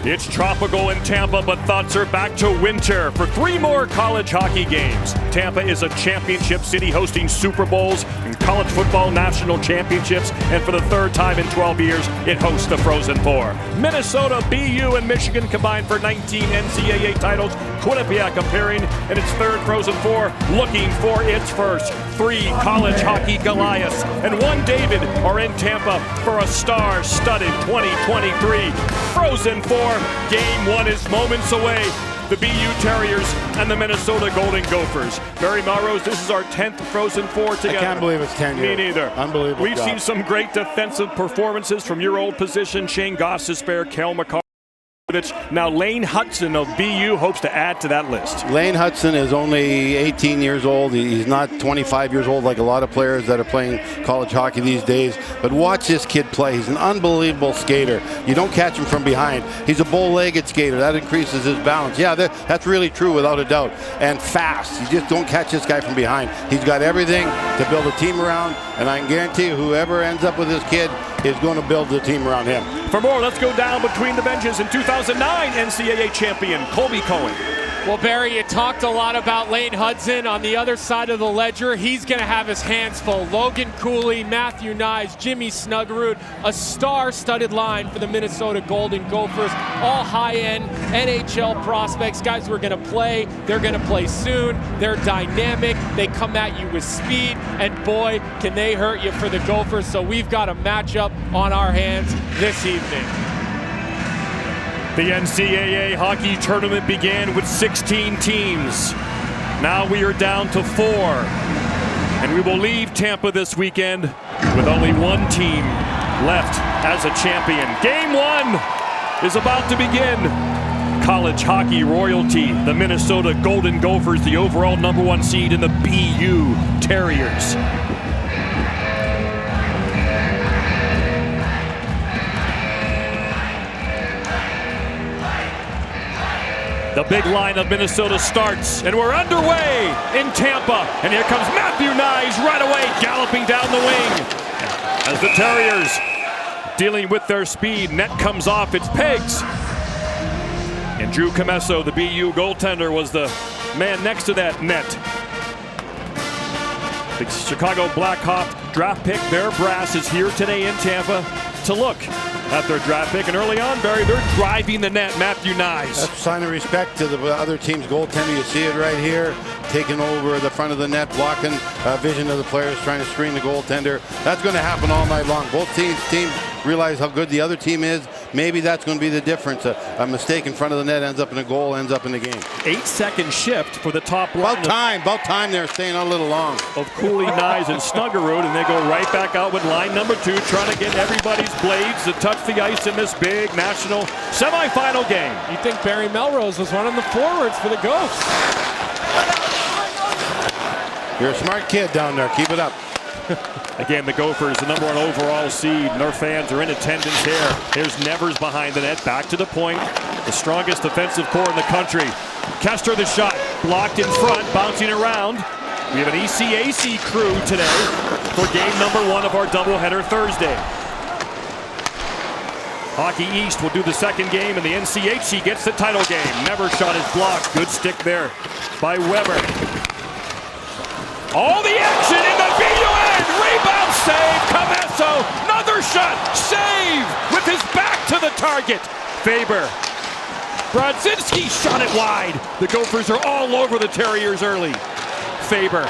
It's tropical in Tampa, but thoughts are back to winter for 3 more college hockey games. Tampa is a championship city hosting Super Bowls and college football national championships, and for the 3rd time in 12 years, it hosts the Frozen Four. Minnesota, BU, and Michigan combined for 19 NCAA titles. Quinnipiac appearing in its 3rd Frozen Four, looking for its first. 3 college hockey Goliaths and 1 David are in Tampa for a star-studded 2023 Frozen Four. Game 1 is moments away. The BU Terriers and the Minnesota Golden Gophers. Barry Melrose, this is our 10th Frozen Four together. I can't believe it's 10 years. Me neither. Unbelievable. We've seen some great defensive performances from your old position. Shane Gostisbehere, Cale McCarr. Now Lane Hudson of BU hopes to add to that list. Lane Hudson is only 18 years old. He's not 25 years old like a lot of players that are playing college hockey these days. But watch this kid play. He's an unbelievable skater. You don't catch him from behind. He's a bow-legged skater. That increases his balance. Yeah, that's really true without a doubt. And fast. You just don't catch this guy from behind. He's got everything to build a team around. And I can guarantee you, whoever ends up with this kid is going to build the team around him. For more, let's go down between the benches. In 2009, NCAA champion Colby Cohen. Well, Barry, you talked a lot about Lane Hudson. On the other side of the ledger, he's going to have his hands full. Logan Cooley, Matthew Nyes, Jimmy Snuggerud, a star-studded line for the Minnesota Golden Gophers. All high-end NHL prospects, guys who are going to play. They're going to play soon. They're dynamic. They come at you with speed, and boy, can they hurt you for the Gophers. So we've got a matchup on our hands this evening. The NCAA hockey tournament began with 16 teams. Now we are down to 4. And we will leave Tampa this weekend with only 1 team left as a champion. Game 1 is about to begin. College hockey royalty, the Minnesota Golden Gophers, the overall #1 seed, and the BU Terriers. The big line of Minnesota starts, and we're underway in Tampa. And here comes Matthew Nyes right away, galloping down the wing. As the Terriers dealing with their speed, net comes off its pegs. And Drew Comesso, the BU goaltender, was the man next to that net. The Chicago Blackhawks draft pick, their brass, is here today in Tampa to look at their draft pick, and early on, Barry, they're driving the net. Matthew Nyes. That's a sign of respect to the other team's goaltender. You see it right here, taking over the front of the net, blocking vision of the players, trying to screen the goaltender. That's going to happen all night long. Both teams realize how good the other team is. Maybe that's going to be the difference. A mistake in front of the net ends up in a goal, ends up in the game. 8-second shift for the top line. About time they're staying out a little long. Of Cooley, Nyes, and Snuggerud, and they go right back out with line number 2, trying to get everybody's blades to touch the ice in this big national semifinal game. You think Barry Melrose was one of the forwards for the Ghosts? You're a smart kid down there. Keep it up. Again, the Gophers, the #1 overall seed, and their fans are in attendance here. Here's Nevers behind the net, back to the point. The strongest defensive core in the country. Kester the shot, blocked in front, bouncing around. We have an ECAC crew today for game #1 of our doubleheader Thursday. Hockey East will do the second game, and the NCHC gets the title game. Nevers' shot is blocked. Good stick there by Weber. All the action in the BU end. Rebound save. Comesso. Another shot. Save with his back to the target. Faber. Brodzinski shot it wide. The Gophers are all over the Terriers early. Faber.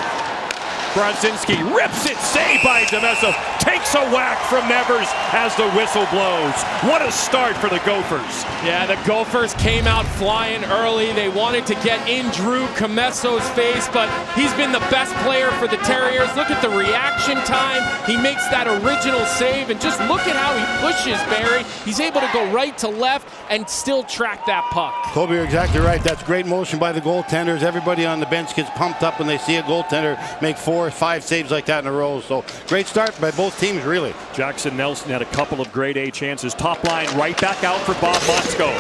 Brodzinski rips it. Saved by Comesso. Takes a whack from Nevers as the whistle blows. What a start for the Gophers. Yeah, the Gophers came out flying early. They wanted to get in Drew Comesso's face, but he's been the best player for the Terriers. Look at the reaction time. He makes that original save, and just look at how he pushes, Barry. He's able to go right to left and still track that puck. Kobe, you're exactly right. That's great motion by the goaltenders. Everybody on the bench gets pumped up when they see a goaltender make 4 or 5 saves like that in a row. So great start by both teams, really. Jackson Nelson had a couple of grade A chances. Top line right back out for Bob Motzko.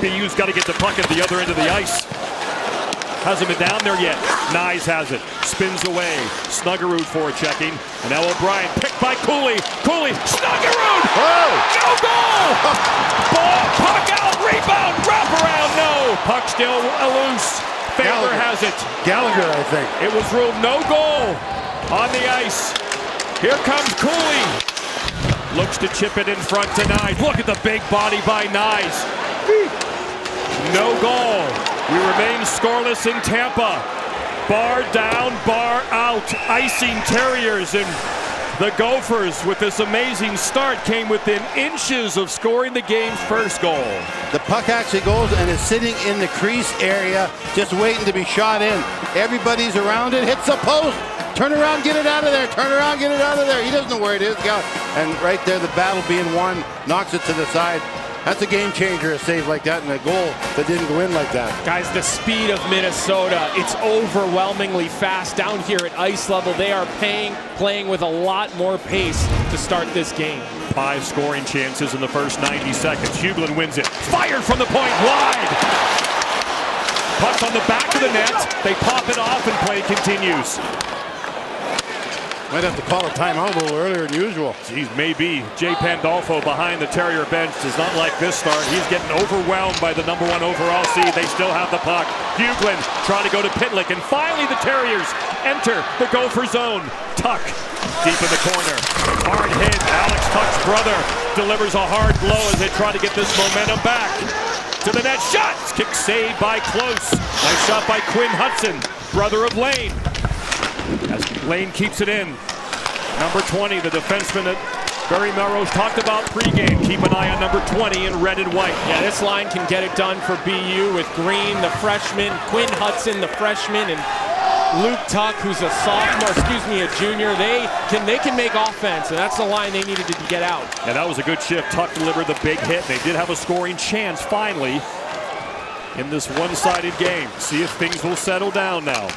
BU's got to get the puck at the other end of the ice. Hasn't been down there yet. Nyes has it. Spins away. Snuggerud forechecking. And now O'Brien picked by Cooley. Cooley. Snuggerud! Oh! No goal! Ball, puck out, Puck still loose. Faber has it. Gallagher, I think. It was ruled no goal on the ice. Here comes Cooley. Looks to chip it in front to Nyes. Look at the big body by Nyes. No goal. We remain scoreless in Tampa. Bar down, bar out. Icing Terriers, and the Gophers, with this amazing start, came within inches of scoring the game's first goal. The puck actually goes and is sitting in the crease area, just waiting to be shot in. Everybody's around it, hits the post. Turn around, get it out of there. Turn around, get it out of there. He doesn't know where it is. And right there, the battle being won, knocks it to the side. That's a game changer, a save like that, and a goal that didn't go in like that. Guys, the speed of Minnesota, it's overwhelmingly fast down here at ice level. They are playing with a lot more pace to start this game. 5 scoring chances in the first 90 seconds. Huglin wins it. Fired from the point, wide. Puck's on the back of the net. They pop it off and play continues. Might have to call a timeout a little earlier than usual. Geez, maybe. Jay Pandolfo behind the Terrier bench does not like this start. He's getting overwhelmed by the #1 overall seed. They still have the puck. Huglin trying to go to Pitlick, and finally the Terriers enter the Gopher zone. Tuck deep in the corner. Hard hit. Alex Tuck's brother delivers a hard blow as they try to get this momentum back. To the net. Shots! Kick saved by Close. Nice shot by Quinn Hudson, brother of Lane. As Lane keeps it in. Number 20, the defenseman that Barry Melrose talked about pregame. Keep an eye on number 20 in red and white. Yeah, this line can get it done for BU with Green, the freshman, Quinn Hudson, the freshman, and Luke Tuck, who's a junior. They can make offense, and that's the line they needed to get out. Yeah, that was a good shift. Tuck delivered the big hit. They did have a scoring chance finally in this one-sided game. See if things will settle down now.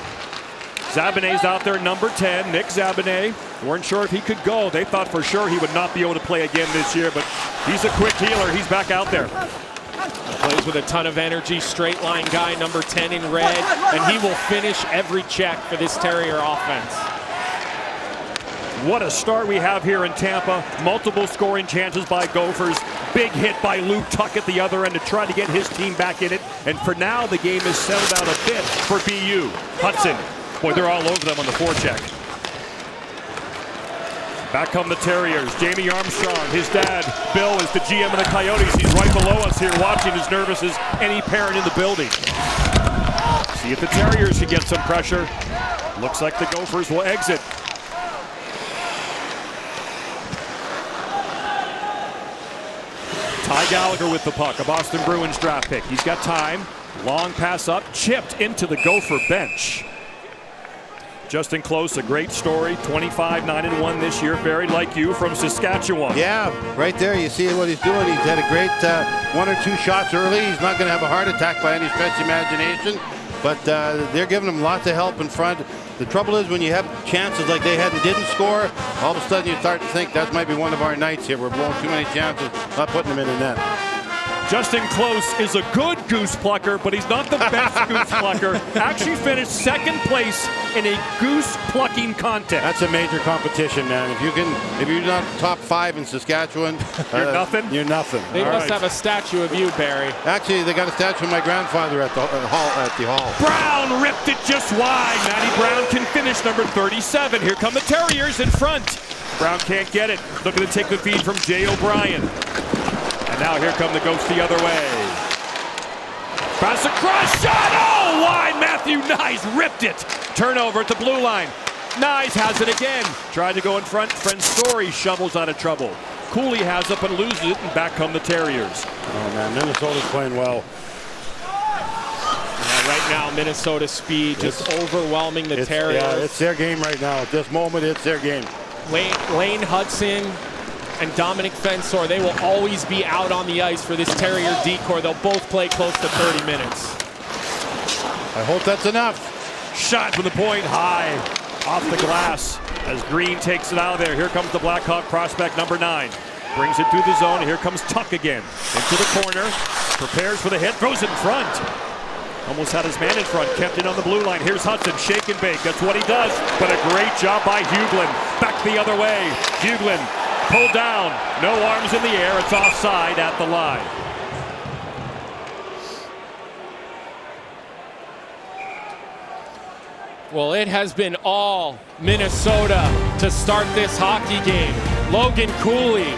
Zabinet's out there, number 10, Nick Zabinet. Weren't sure if he could go. They thought for sure he would not be able to play again this year, but he's a quick healer. He's back out there. Plays with a ton of energy, straight line guy, number 10 in red, and he will finish every check for this Terrier offense. What a start we have here in Tampa. Multiple scoring chances by Gophers. Big hit by Luke Tuck at the other end to try to get his team back in it. And for now, the game is settled out a bit for BU. Hudson. Boy, they're all over them on the forecheck. Back come the Terriers. Jamie Armstrong, his dad, Bill, is the GM of the Coyotes. He's right below us here watching, as nervous as any parent in the building. See if the Terriers can get some pressure. Looks like the Gophers will exit. Ty Gallagher with the puck, a Boston Bruins draft pick. He's got time. Long pass up, chipped into the Gopher bench. Justin Close, a great story. 25-9-1 this year. Very like you, from Saskatchewan. Yeah, right there. You see what he's doing. He's had a great 1 or 2 shots early. He's not going to have a heart attack by any stretch of imagination. But they're giving him lots of help in front. The trouble is, when you have chances like they had and didn't score, all of a sudden you start to think that might be one of our nights here. We're blowing too many chances, not putting them in the net. Justin Close is a good goose plucker, but he's not the best goose plucker. Actually finished second place in a goose plucking contest. That's a major competition, man. If you're not top 5 in Saskatchewan, you're nothing. You're nothing. They must have a statue of you, Barry. Actually, they got a statue of my grandfather at the hall. Brown ripped it just wide. Matty Brown can finish, number 37. Here come the Terriers in front. Brown can't get it. Looking to take the feed from Jay O'Brien. And now here come the Ghosts the other way. Pass across, shot, oh, wide. Matthew Nyes ripped it. Turnover at the blue line. Nyes has it again. Tried to go in front. Friend Story shovels out of trouble. Cooley has up and loses it, and back come the Terriers. Oh, man, Minnesota's playing well. Yeah, right now, Minnesota speed just overwhelming the Terriers. Yeah, it's their game right now. At this moment, it's their game. Lane Hudson and Dominic Fensor, they will always be out on the ice for this Terrier decor. They'll both play close to 30 minutes. I hope that's enough. Shot from the point, high, off the glass, as Green takes it out of there. Here comes the Blackhawk prospect, number 9. Brings it through the zone. Here comes Tuck again. Into the corner, prepares for the hit, throws it in front. Almost had his man in front, kept it on the blue line. Here's Hudson, shake and bake. That's what he does, but a great job by Huglin. Back the other way. Huglin pulled down, no arms in the air. It's offside at the line. Well, it has been all Minnesota to start this hockey game. Logan Cooley,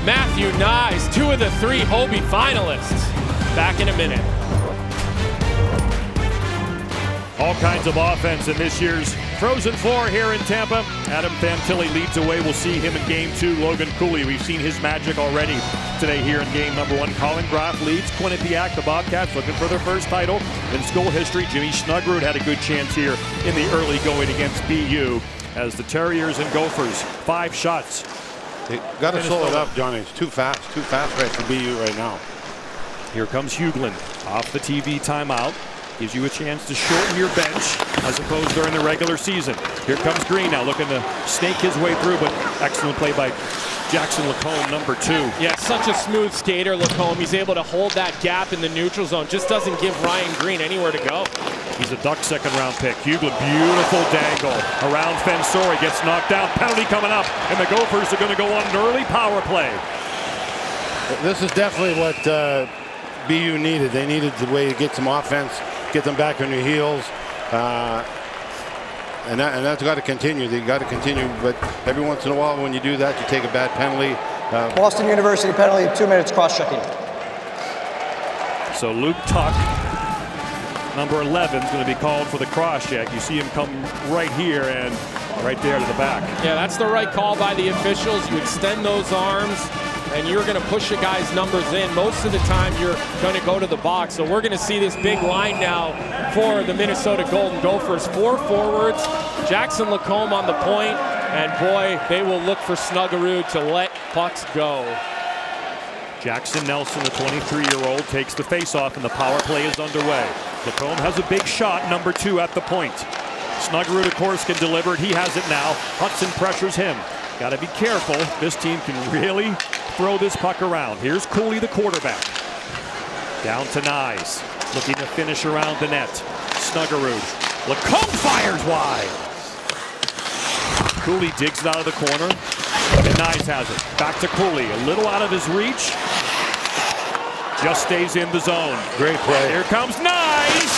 Matthew Nyes, 2 of the 3 Hobie finalists. Back in a minute. All kinds of offense in this year's Frozen Four here in Tampa. Adam Fantilli leads away. We'll see him in game 2. Logan Cooley, we've seen his magic already today here in game number 1. Colin Graff leads Quinnipiac. The Bobcats looking for their first title in school history. Jimmy Snuggerud had a good chance here in the early going against BU as the Terriers and Gophers 5 shots. They got to slow it up, Johnny. It's too fast right for BU right now. Here comes Hughlin off the TV timeout. Gives you a chance to shorten your bench as opposed during the regular season. Here comes Green now looking to snake his way through, but excellent play by Jackson Lacombe, number 2. Yeah, such a smooth skater, Lacombe. He's able to hold that gap in the neutral zone. Just doesn't give Ryan Green anywhere to go. He's a Duck second-round pick. Hughlin, beautiful dangle around Fensore. Gets knocked down. Penalty coming up, and the Gophers are going to go on an early power play. This is definitely what BU needed. They needed the way to get some offense, get them back on their heels, and that's got to continue. They got to continue, but every once in a while when you do that, you take a bad penalty. Boston University penalty, 2 minutes cross-checking. So Luke Tuck, number 11, is going to be called for the cross-check. You see him come right here and right there to the back. Yeah, that's the right call by the officials. You extend those arms, and you're going to push a guy's numbers in. Most of the time, you're going to go to the box. So we're going to see this big line now for the Minnesota Golden Gophers. 4 forwards, Jackson Lacombe on the point, and boy, they will look for Snuggerud to let pucks go. Jackson Nelson, the 23-year-old, takes the face-off, and the power play is underway. Lacombe has a big shot, number 2 at the point. Snuggerud, of course, can deliver it. He has it now. Hudson pressures him. Got to be careful. This team can really throw this puck around. Here's Cooley, the quarterback. Down to Nyes. Looking to finish around the net. Snuggerud. Lacombe fires wide. Cooley digs it out of the corner. And Nyes has it. Back to Cooley. A little out of his reach. Just stays in the zone. Great play. Here comes Nyes.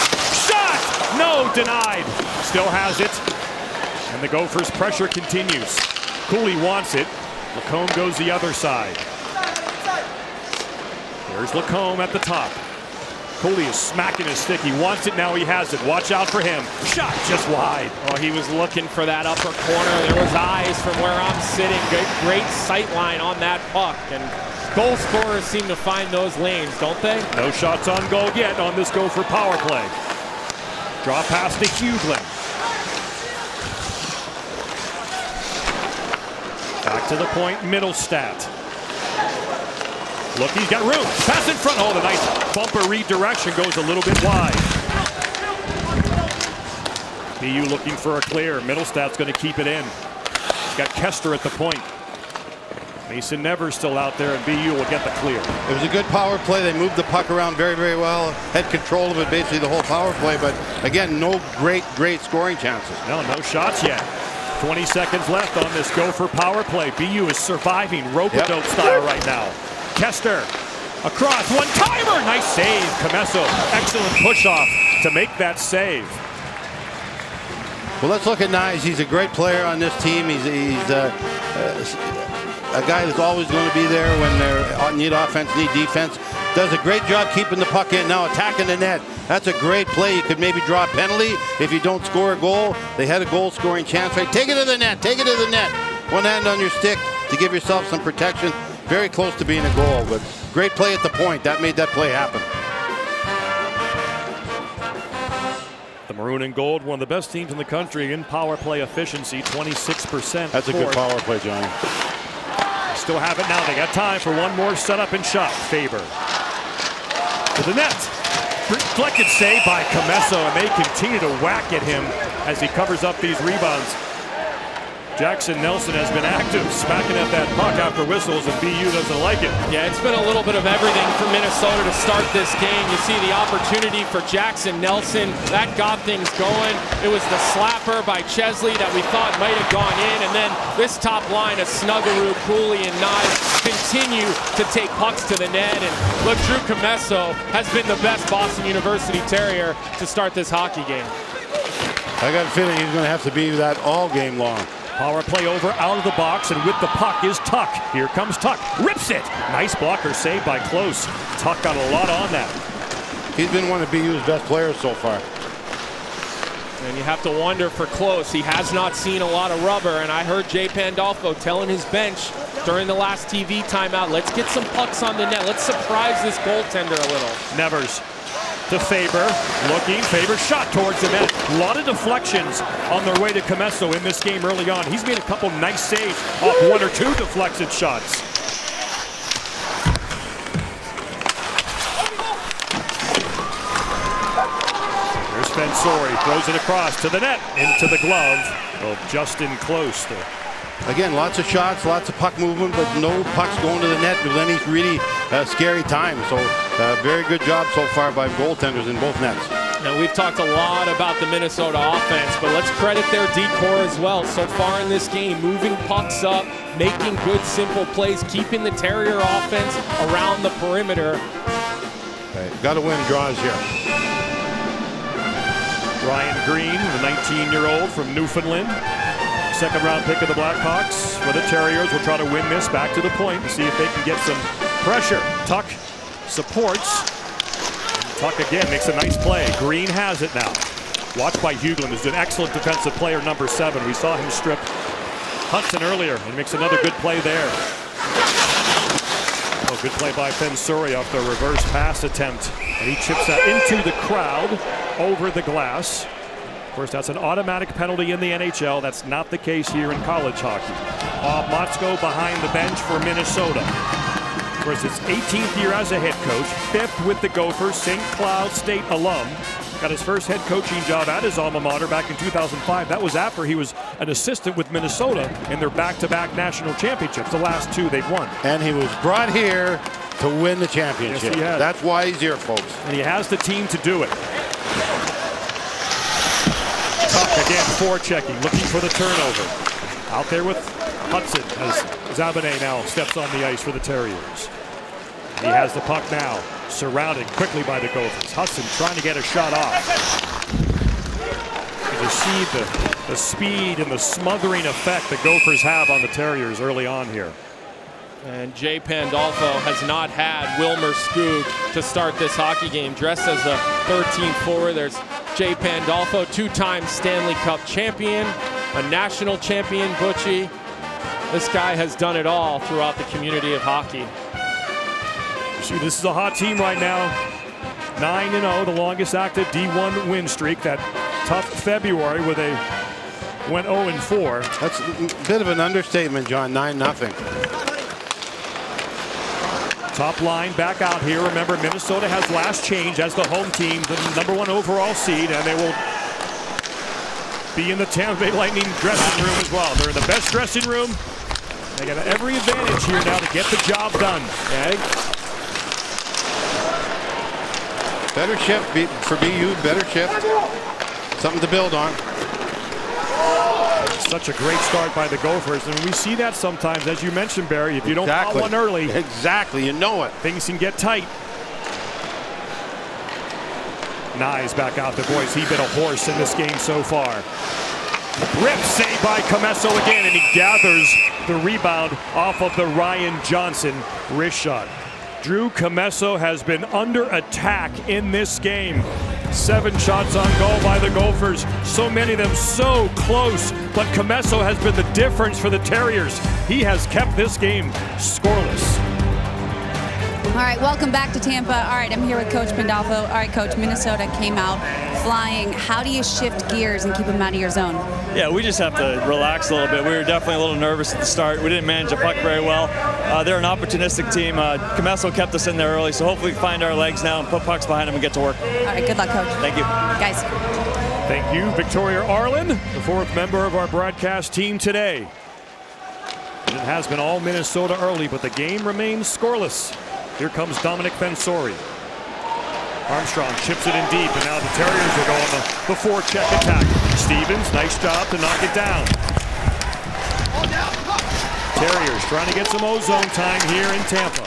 Shot! No, denied. Still has it. And the Gophers' pressure continues. Cooley wants it. Lacombe goes the other side. There's Lacombe at the top. Cooley is smacking his stick. He wants it, now he has it. Watch out for him. Shot just wide. Oh, he was looking for that upper corner. There was eyes from where I'm sitting. Great sight line on that puck. And goal scorers seem to find those lanes, don't they? No shots on goal yet on this Gopher power play. Draw pass to Hughlin. Back to the point, Middlestat. Look, he's got room. Pass in front. Oh, the nice bumper redirection goes a little bit wide. BU looking for a clear. Middlestat's going to keep it in. He's got Kester at the point. Mason Nevers still out there, and BU will get the clear. It was a good power play. They moved the puck around very, very well. Had control of it basically the whole power play, but again, no great scoring chances. No shots yet. 20 seconds left on this Gopher power play. BU is surviving rope-a-dope style right now. Kester across, one-timer, nice save. Comesso, excellent push-off to make that save. Well, let's look at Nyes. He's a great player on this team. He's a guy that's always going to be there when they need offense, need defense. Does a great job keeping the puck in, now attacking the net. That's a great play. You could maybe draw a penalty if you don't score a goal. They had a goal-scoring chance, right? Take it to the net, take it to the net. One hand on your stick to give yourself some protection. Very close to being a goal, but great play at the point. That made that play happen. The Maroon and Gold, one of the best teams in the country in power play efficiency, 26%. That's a good power play, Johnny. Still have it now. They got time for one more setup and shot. Faber to the net. Deflected save by Comesso, and they continue to whack at him as he covers up these rebounds. Jackson Nelson has been active, smacking at that puck after whistles, and BU doesn't like it. Yeah, it's been a little bit of everything for Minnesota to start this game. You see the opportunity for Jackson Nelson. That got things going. It was the slapper by Chesley that we thought might have gone in, and then this top line of Snuggerud, Cooley, and Nyes continue to take pucks to the net. And look, Drew Comesso has been the best Boston University Terrier to start this hockey game. I got a feeling he's going to have to be that all game long. Power play over out of the box, and with the puck is Tuck. Here comes Tuck. Rips it. Nice blocker saved by Close. Tuck got a lot on that. He's been one of BU's best players so far. And you have to wonder for Close. He has not seen a lot of rubber, and I heard Jay Pandolfo telling his bench during the last TV timeout, let's get some pucks on the net. Let's surprise this goaltender a little. Nevers to Faber. Looking. Faber shot towards the net. A lot of deflections on their way to Comesso in this game early on. He's made a couple nice saves off one or two deflected shots. Fensori throws it across to the net, into the glove of Justin Close. Again, lots of shots, lots of puck movement, but no pucks going to the net with any really scary time. So very good job so far by goaltenders in both nets. Now, we've talked a lot about the Minnesota offense, but let's credit their D-core as well. So far in this game, moving pucks up, making good, simple plays, keeping the Terrier offense around the perimeter. Got to win draws here. Ryan Green, the 19-year-old from Newfoundland. Second-round pick of the Blackhawks. For the Terriers, will try to win this back to the point and see if they can get some pressure. Tuck supports. Tuck again makes a nice play. Green has it now. Watched by Hughlin, who's an excellent defensive player, number 7. We saw him strip Hudson earlier and makes another good play there. Oh, good play by Fensori off the reverse pass attempt. And he chips that into the crowd, over the glass. Of course, that's an automatic penalty in the NHL. That's not the case here in college hockey. Bob Motzko behind the bench for Minnesota. Of course, his 18th year as a head coach, 5th with the Gophers, St. Cloud State alum. Got his first head coaching job at his alma mater back in 2005. That was after he was an assistant with Minnesota in their back-to-back national championships, the last 2 they've won. And he was brought here to win the championship. Yes, he has. That's why he's here, folks. And he has the team to do it. Tuck again, forechecking, looking for the turnover. Out there with Hudson as Zabanet now steps on the ice for the Terriers. He has the puck now, surrounded quickly by the Gophers. Hudson trying to get a shot off. You see the speed and the smothering effect the Gophers have on the Terriers early on here. And Jay Pandolfo has not had Wilmer Skoog to start this hockey game. Dressed as the 13th forward, there's Jay Pandolfo, 2-time Stanley Cup champion, a national champion, Butchie. This guy has done it all throughout the community of hockey. See, this is a hot team right now. 9-0, the longest active D1 win streak. That tough February where they went 0-4. That's a bit of an understatement, John. 9-0. Top line back out here. Remember, Minnesota has last change as the home team, the #1 overall seed, and they will be in the Tampa Bay Lightning dressing room as well. They're in the best dressing room. They got every advantage here now to get the job done. Okay? Better shift for BU, better shift. Something to build on. Such a great start by the Gophers, and we see that sometimes, as you mentioned, Barry. If you don't call one early, exactly, you know it. Things can get tight. Nyes back out there, boys. He's been a horse in this game so far. Rip saved by Comesso again, and he gathers the rebound off of the Ryan Johnson wrist shot. Drew Comesso has been under attack in this game. 7 shots on goal by the Gophers. So many of them so close, but Comesso has been the difference for the Terriers. He has kept this game scoreless. All right, welcome back to Tampa. All right, I'm here with Coach Pandolfo. All right, Coach, Minnesota came out flying. How do you shift gears and keep them out of your zone? Yeah, we just have to relax a little bit. We were definitely a little nervous at the start. We didn't manage the puck very well. They're an opportunistic team. Comesso kept us in there early, so hopefully we find our legs now and put pucks behind them and get to work. All right, good luck, Coach. Thank you. Guys. Thank you, Victoria Arlen, the 4th member of our broadcast team today. And it has been all Minnesota early, but the game remains scoreless. Here comes Dominic Fensori. Armstrong chips it in deep, and now the Terriers will go on the forecheck attack. Stevens, nice job to knock it down. Terriers trying to get some ozone time here in Tampa.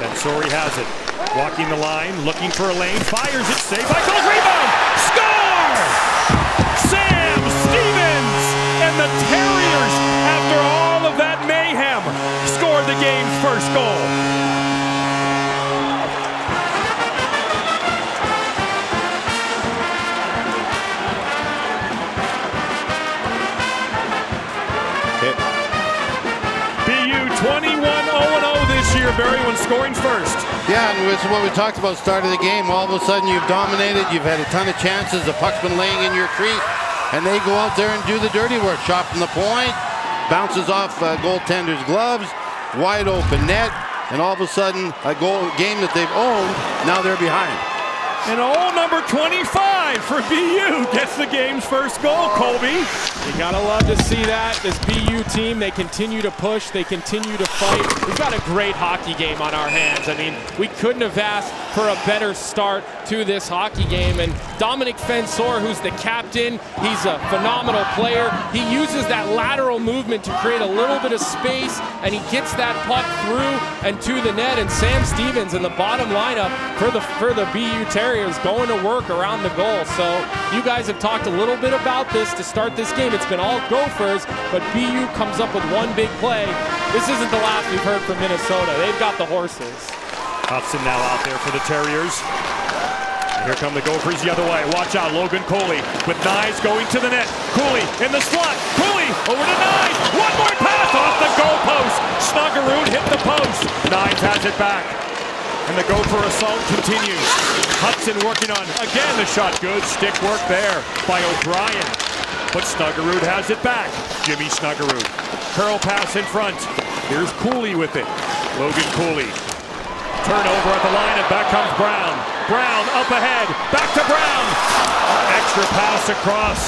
Fensori has it. Walking the line, looking for a lane, fires it, saved by Cole, rebound! Sam Stevens! And the Terriers, after all of that mayhem, scored the game's first goal. BU 21-0-0 this year, Barry, when scoring first. Yeah, and this is what we talked about at the start of the game. All of a sudden you've dominated, you've had a ton of chances, the puck's been laying in your crease, and they go out there and do the dirty work. Shot from the point, bounces off goaltender's gloves, wide open net, and all of a sudden a game that they've owned, now they're behind. And all number 25 for BU gets the game's first goal, Colby. You gotta love to see that. This BU team, they continue to push, they continue to fight. We've got a great hockey game on our hands. I mean, we couldn't have asked for a better start to this hockey game. And Dominic Fensor, who's the captain, he's a phenomenal player. He uses that lateral movement to create a little bit of space, and he gets that puck through and to the net. And Sam Stevens in the bottom lineup for the BU Terriers going to work around the goal. So you guys have talked a little bit about this to start this game. It's been all Gophers, but BU comes up with one big play. This isn't the last we've heard from Minnesota. They've got the horses. Hudson now out there for the Terriers. And here come the Gophers the other way. Watch out, Logan Cooley with Nyes going to the net. Cooley in the slot. Cooley over to Nyes. One more pass off the goal post. Snuggerud hit the post. Nyes has it back. And the Gopher assault continues. Hudson working on, again, the shot good. Stick work there by O'Brien. But Snuggerud has it back. Jimmy Snuggerud. Curl pass in front. Here's Cooley with it. Logan Cooley. Turnover at the line, and back comes Brown. Brown up ahead. Back to Brown. Extra pass across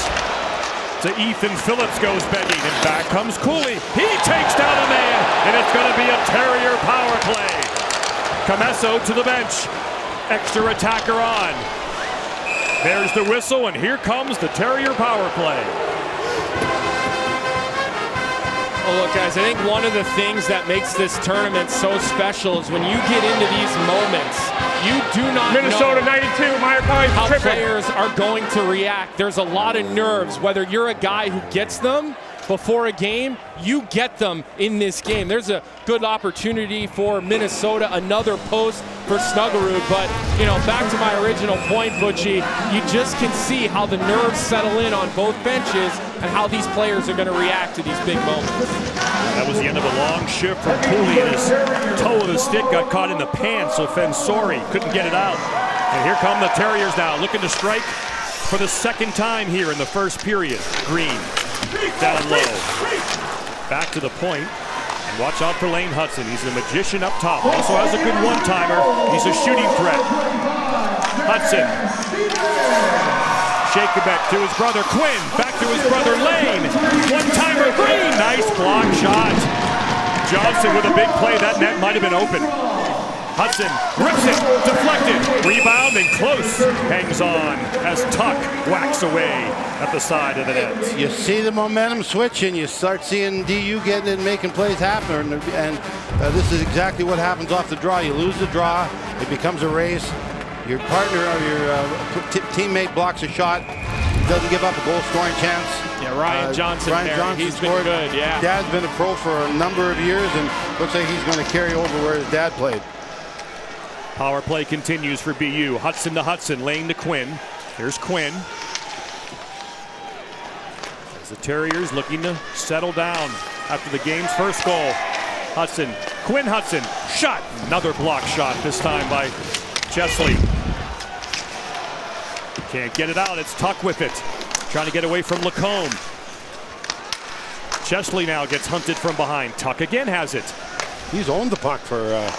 to Ethan Phillips, goes begging. And back comes Cooley. He takes down a man, and it's going to be a Terrier power play. Camesso to the bench. Extra attacker on. There's the whistle, and here comes the Terrier power play. Well, look, guys, I think one of the things that makes this tournament so special is when you get into these moments, you do not Minnesota know 92, Meyer Pine, how tripping. players are going to react. There's a lot of nerves, whether you're a guy who gets them before a game, you get them in this game. There's a good opportunity for Minnesota, another post for Snuggerud, but, you know, back to my original point, Butchie, you just can see how the nerves settle in on both benches and how these players are going to react to these big moments. That was the end of a long shift from Cooley, and his toe of the stick got caught in the pants, so Fensori couldn't get it out. And here come the Terriers now, looking to strike for the second time here in the first period. Green. Down low. Back to the point. And watch out for Lane Hudson. He's a magician up top. Also has a good one-timer. He's a shooting threat. Hudson. Shakebek to his brother Quinn. Back to his brother Lane. One-timer Green. Nice block shot. Johnson with a big play. That net might have been open. Hudson rips it, deflected, rebound, and close. Hangs on as Tuck whacks away at the side of the net. You see the momentum switch, and you start seeing DU getting it and making plays happen. And this is exactly what happens off the draw. You lose the draw, it becomes a race. Your partner or your teammate blocks a shot. He doesn't give up a goal-scoring chance. Yeah, Ryan Johnson, he's scored. been good, yeah. Dad's been a pro for a number of years, and looks like he's going to carry over where his dad played. Power play continues for BU. Hudson to Hudson, Lane to Quinn. Here's Quinn. As the Terriers looking to settle down after the game's first goal. Hudson, Quinn Hudson, shot. Another block shot, this time by Chesley. Can't get it out, it's Tuck with it. Trying to get away from Lacombe. Chesley now gets hunted from behind. Tuck again has it. He's owned the puck for...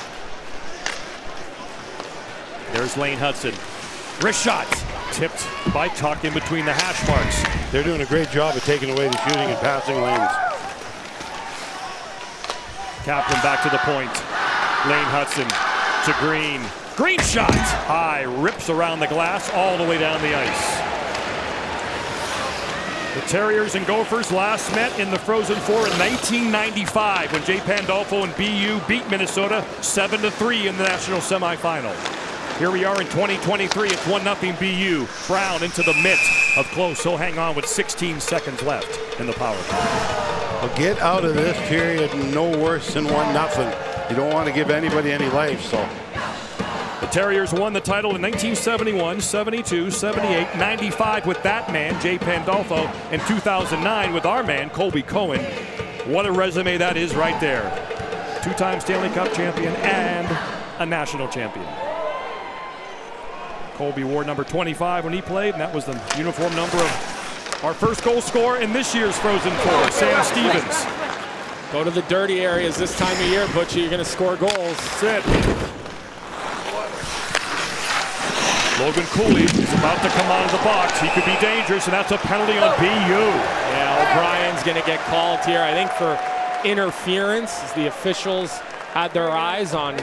There's Lane Hudson. Wrist shot. Tipped by Tuck in between the hash marks. They're doing a great job of taking away the shooting and passing lanes. Kaplan back to the point. Lane Hudson to Green. Green shot. High. Rips around the glass all the way down the ice. The Terriers and Gophers last met in the Frozen Four in 1995 when Jay Pandolfo and BU beat Minnesota 7-3 in the national semifinal. Here we are in 2023. It's 1-0 BU. Brown into the mitt of close. He'll hang on with 16 seconds left in the power play. Well, get out of this period no worse than 1-0. You don't want to give anybody any life, so. The Terriers won the title in 1971, 72, 78, 95 with that man, Jay Pandolfo, and 2009 with our man, Colby Cohen. What a resume that is right there. Two-time Stanley Cup champion and a national champion. Colby wore number 25 when he played, and that was the uniform number of our first goal scorer in this year's Frozen Four, Sam Stevens. Go to the dirty areas this time of year, Butchie. You're going to score goals. That's it. Logan Cooley is about to come out of the box. He could be dangerous, and that's a penalty on BU. Yeah, O'Brien's going to get called here, I think, for interference, as the officials had their eyes on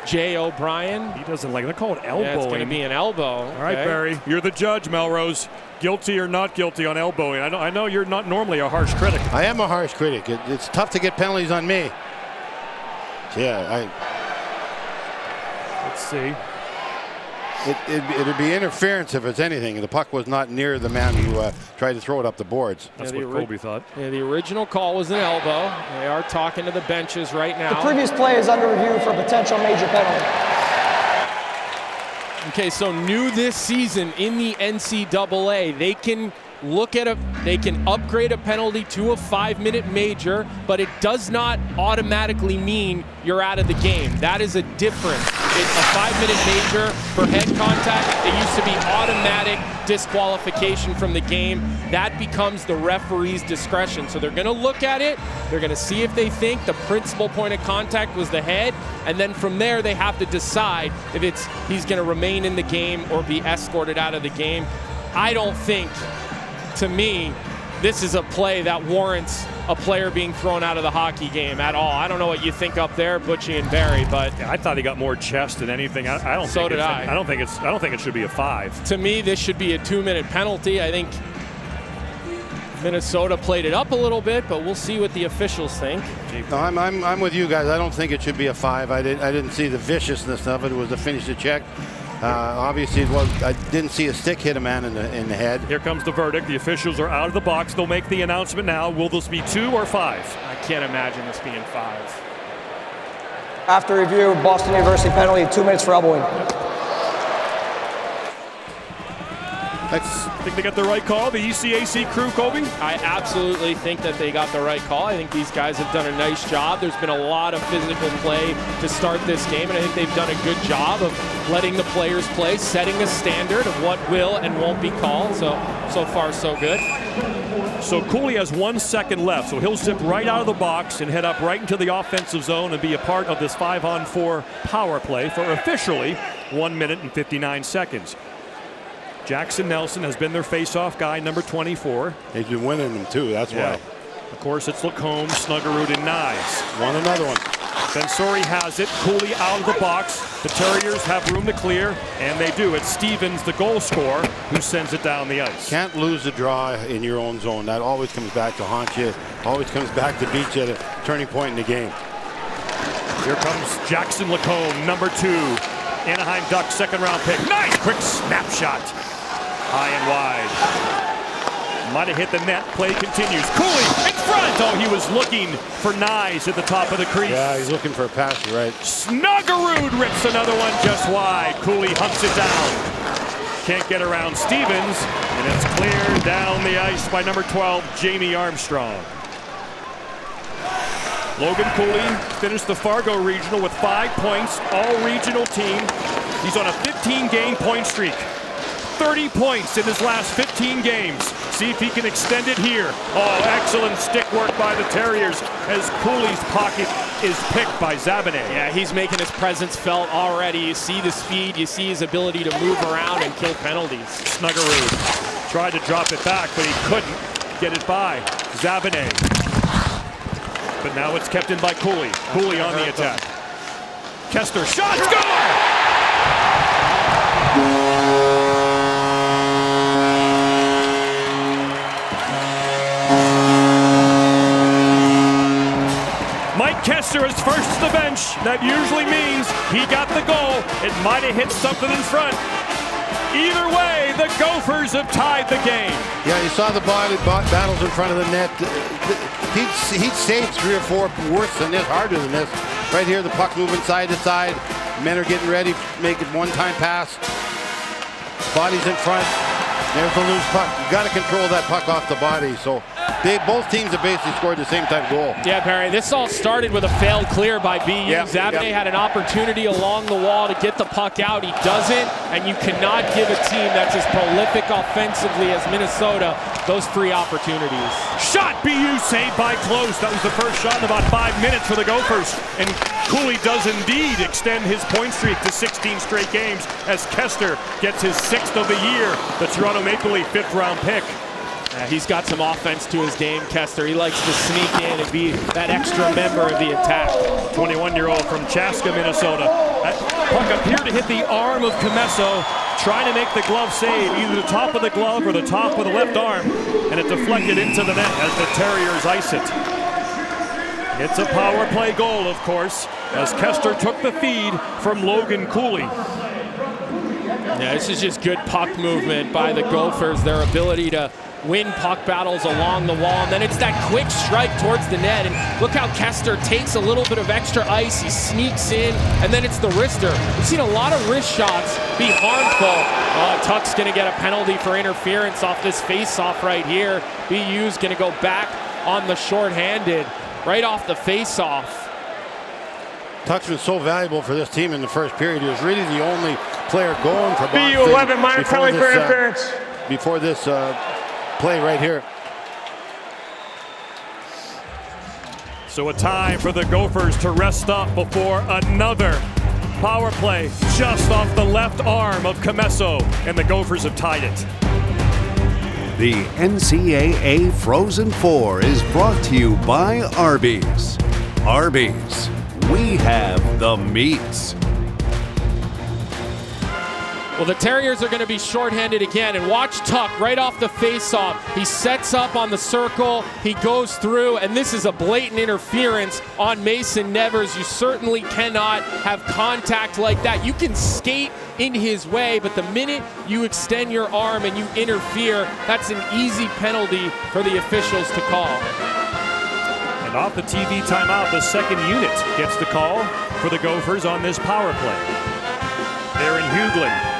Jay O'Brien. He doesn't like it. They're called elbowing. Yeah, it's going to be an elbow. All right, Barry, you're the judge, Melrose. Guilty or not guilty on elbowing? I know you're not normally a harsh critic. I am a harsh critic. It's tough to get penalties on me. Yeah, Let's see. It'd be interference if it's anything. The puck was not near the man who tried to throw it up the boards. That's what Colby thought. Yeah, the original call was an elbow. They are talking to the benches right now. The previous play is under review for a potential major penalty. Okay, so new this season in the NCAA, they can upgrade a penalty to a 5-minute major, but it does not automatically mean you're out of the game. That is a difference. It's a 5-minute major for head contact. It used to be automatic disqualification from the game. That becomes the referee's discretion. So they're going to look at it. They're going to see if they think the principal point of contact was the head, and then from there they have to decide if he's going to remain in the game or be escorted out of the game. I don't think, to me, this is a play that warrants a player being thrown out of the hockey game at all. I don't know what you think up there, Butchie and Barry, but yeah, I thought he got more chest than anything. I don't think it should be a 5. To me, this should be a 2-minute penalty. I think Minnesota played it up a little bit, but we'll see what the officials think. No, I'm with you guys. I don't think it should be a 5. I didn't see the viciousness of it. It was a finish to check. Obviously, I didn't see a stick hit a man in the head. Here comes the verdict. The officials are out of the box. They'll make the announcement now. Will this be 2 or 5? I can't imagine this being 5. After review, Boston University penalty, 2 minutes for elbowing. I think they got the right call, the ECAC crew, Colby? I absolutely think that they got the right call. I think these guys have done a nice job. There's been a lot of physical play to start this game, and I think they've done a good job of letting the players play, setting a standard of what will and won't be called. So far, so good. So Cooley has 1 second left, so he'll zip right out of the box and head up right into the offensive zone and be a part of this 5-on-4 power play for officially 1 minute and 59 seconds. Jackson Nelson has been their face-off guy, number 24. He's been winning them too, that's why. Of course, it's Lacombe, Snuggerud, and Nyes. Won another one. Bensori has it. Cooley out of the box. The Terriers have room to clear, and they do. It's Stevens, the goal scorer, who sends it down the ice. Can't lose the draw in your own zone. That always comes back to haunt you. Always comes back to beat you at a turning point in the game. Here comes Jackson Lacombe, number 2. Anaheim Ducks, second-round pick. Nice quick snapshot. High and wide. Might have hit the net. Play continues. Cooley in front. Oh, he was looking for Nyes at the top of the crease. Yeah, he's looking for a pass, right? Snuggerud rips another one just wide. Cooley hunts it down. Can't get around Stevens, and it's cleared down the ice by number 12, Jamie Armstrong. Logan Cooley finished the Fargo Regional with 5 points, all-regional team. He's on a 15-game point streak. 30 points in his last 15 games. See if he can extend it here. Oh, excellent stick work by the Terriers as Cooley's pocket is picked by Zabane. Yeah, he's making his presence felt already. You see the speed, you see his ability to move around and kill penalties. Snuggerud tried to drop it back, but he couldn't get it by Zabane. But now it's kept in by Cooley. Cooley on the attack. Kester, shot, score! Mike Kester is first to the bench. bench. That usually means he got the goal. It might have hit something in front. Either way, the Gophers have tied the game. Yeah, you saw the battles in front of the net. He'd saved 3 or 4 worse than this, harder than this. Right here, the puck moving side to side. Men are getting ready, make it one-time pass. Body's in front. There's the loose puck. You got to control that puck off the body. So both teams have basically scored the same type goal. Yeah, Barry, this all started with a failed clear by BU. Zabane had an opportunity along the wall to get the puck out. He doesn't, and you cannot give a team that's as prolific offensively as Minnesota those 3 opportunities. Shot, BU saved by Close. That was the first shot in about 5 minutes for the Gophers. And Cooley does indeed extend his point streak to 16 straight games as Kester gets his 6th of the year. The Toronto Maple Leaf 5th round pick. He's got some offense to his game, Kester. He likes to sneak in and be that extra member of the attack. 21-year-old from Chaska, Minnesota. That puck appeared to hit the arm of Comesso, trying to make the glove save, either the top of the glove or the top of the left arm, and it deflected into the net as the Terriers ice it. It's a power play goal, of course, as Kester took the feed from Logan Cooley. Yeah, this is just good puck movement by the Gophers, their ability to win puck battles along the wall, and then it's that quick strike towards the net, and look how Kester takes a little bit of extra ice, he sneaks in, and then it's the wrister. We've seen a lot of wrist shots be harmful. Tuck's gonna get a penalty for interference off this face-off right here. BU's gonna go back on the shorthanded right off the face-off. Tuck's been so valuable for this team in the first period. He was really the only player going for BU 11, minor penalty for interference. Before this play right here. So a time for the Gophers to rest up before another power play just off the left arm of Comesso, and the Gophers have tied it. The NCAA Frozen Four is brought to you by Arby's. Arby's, we have the meats. Well, the Terriers are going to be shorthanded again, and watch Tuck right off the face-off. He sets up on the circle, he goes through, and this is a blatant interference on Mason Nevers. You certainly cannot have contact like that. You can skate in his way, but the minute you extend your arm and you interfere, that's an easy penalty for the officials to call. And off the TV timeout, the second unit gets the call for the Gophers on this power play. Aaron Hughlin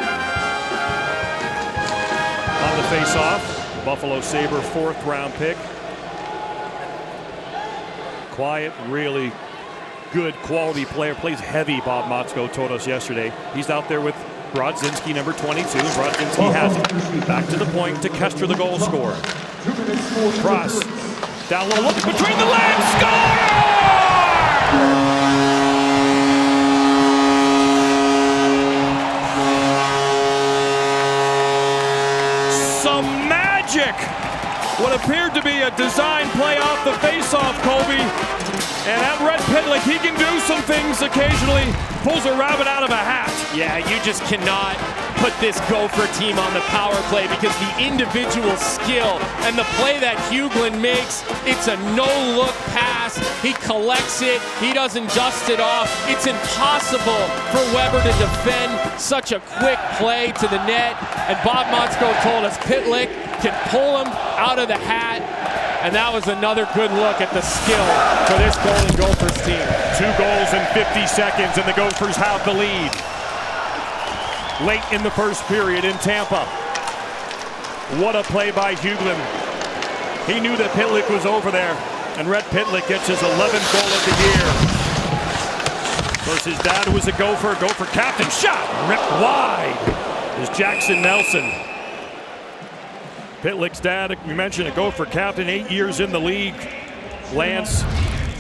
on the face-off. Buffalo Sabre 4th round pick. Quiet, really good quality player. Plays heavy, Bob Motzko told us yesterday. He's out there with Brodzinski, number 22. Brodzinski has it. Back to the point to Kester, the goal scorer. Cross. Down low, look between the legs, score! Some magic! What appeared to be a design play off the face-off, Colby. And that Red Pitlick, he can do some things occasionally. Pulls a rabbit out of a hat. Yeah, you just cannot put this Gopher team on the power play because the individual skill and the play that Hughlin makes, it's a no-look pass. He collects it. He doesn't dust it off. It's impossible for Weber to defend such a quick play to the net. And Bob Motzko told us Pitlick can pull him out of the hat. And that was another good look at the skill for this Golden Gophers team. 2 goals in 50 seconds, and the Gophers have the lead. Late in the first period in Tampa. What a play by Hughlin. He knew that Pitlick was over there, and Red Pitlick gets his 11th goal of the year. Of course, his dad was a Gopher captain. Shot ripped wide is Jackson Nelson. Pitlick's dad, we mentioned, a Gopher captain, 8 years in the league. Lance,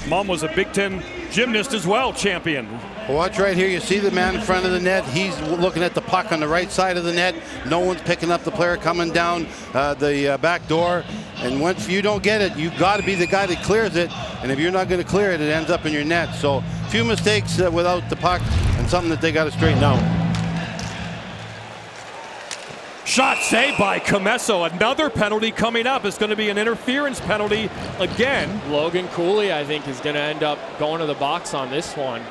mom was a Big Ten gymnast as well, champion. Watch right here. You see the man in front of the net. He's looking at the puck on the right side of the net. No one's picking up the player coming down the back door. And once you don't get it, you got to be the guy that clears it. And if you're not going to clear it, it ends up in your net. So a few mistakes without the puck, and something that they got to straighten out. Shot saved by Comesso. Another penalty coming up. It's going to be an interference penalty again. Logan Cooley, I think, is going to end up going to the box on this one.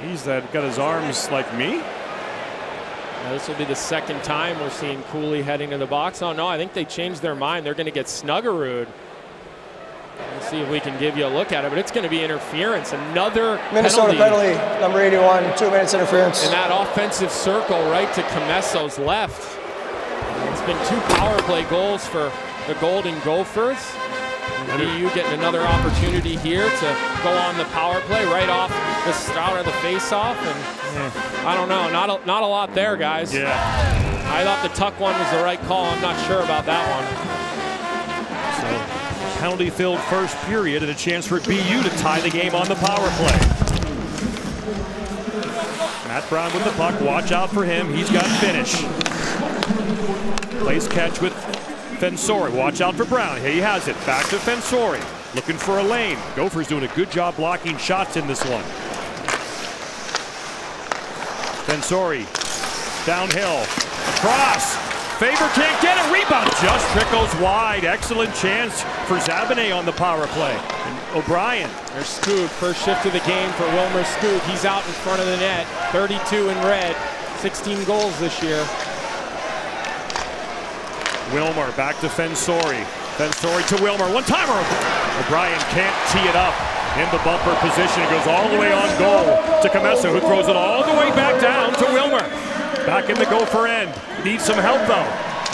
He's got his arms like me. Now, this will be the second time we're seeing Cooley heading to the box. Oh no, I think they changed their mind. They're going to get Snuggerud. Let's see if we can give you a look at it, but it's going to be interference. Another Minnesota penalty, number 81, 2 minutes interference. In that offensive circle right to Comesso's left. It's been 2 power play goals for the Golden Gophers. BU getting another opportunity here to go on the power play right off the start of the face-off. And I don't know, not a lot there, guys. Yeah. I thought the tuck one was the right call. I'm not sure about that one. So, penalty-filled first period and a chance for BU to tie the game on the power play. Matt Brown with the puck. Watch out for him. He's got finish. Plays catch with Fensori. Watch out for Brown. Here he has it. Back to Fensori. Looking for a lane. Gophers doing a good job blocking shots in this one. Fensori. Downhill. Cross. Faber can't get it. Rebound just trickles wide. Excellent chance for Zabinet on the power play. And O'Brien. There's Scoot. First shift of the game for Wilmer Scoot. He's out in front of the net. 32 in red. 16 goals this year. Wilmer back to Fensori. Fensori to Wilmer. One-timer. O'Brien can't tee it up in the bumper position. It goes all the way on goal to Comesso, who throws it all the way back down to Wilmer. Back in the Gopher end. Needs some help, though.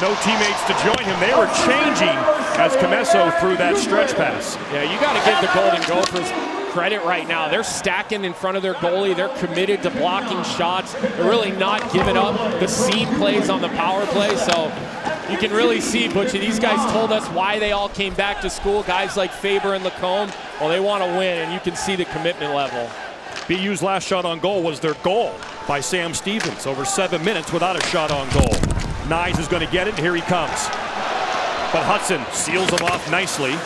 No teammates to join him. They were changing as Comesso threw that stretch pass. Yeah, you got to give the Golden Gophers credit right now. They're stacking in front of their goalie. They're committed to blocking shots. They're really not giving up the seam plays on the power play. So you can really see, Butchie, these guys told us why they all came back to school. Guys like Faber and Lacombe, well, they want to win, and you can see the commitment level. BU's last shot on goal was their goal by Sam Stevens. Over 7 minutes without a shot on goal. Nyes is going to get it, and here he comes. But Hudson seals him off nicely.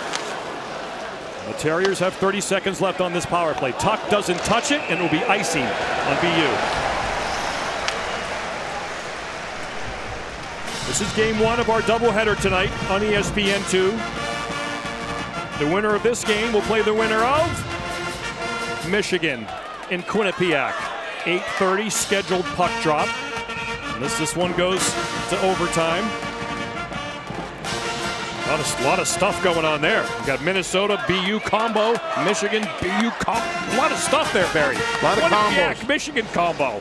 The Terriers have 30 seconds left on this power play. Tuck doesn't touch it, and it will be icing on BU. This is game 1 of our doubleheader tonight on ESPN2. The winner of this game will play the winner of Michigan in Quinnipiac. 8:30 scheduled puck drop. Unless this one goes to overtime. A lot of stuff going on there. We got Minnesota, BU combo, Michigan, BU combo. A lot of stuff there, Barry. A lot of combos. Michigan combo.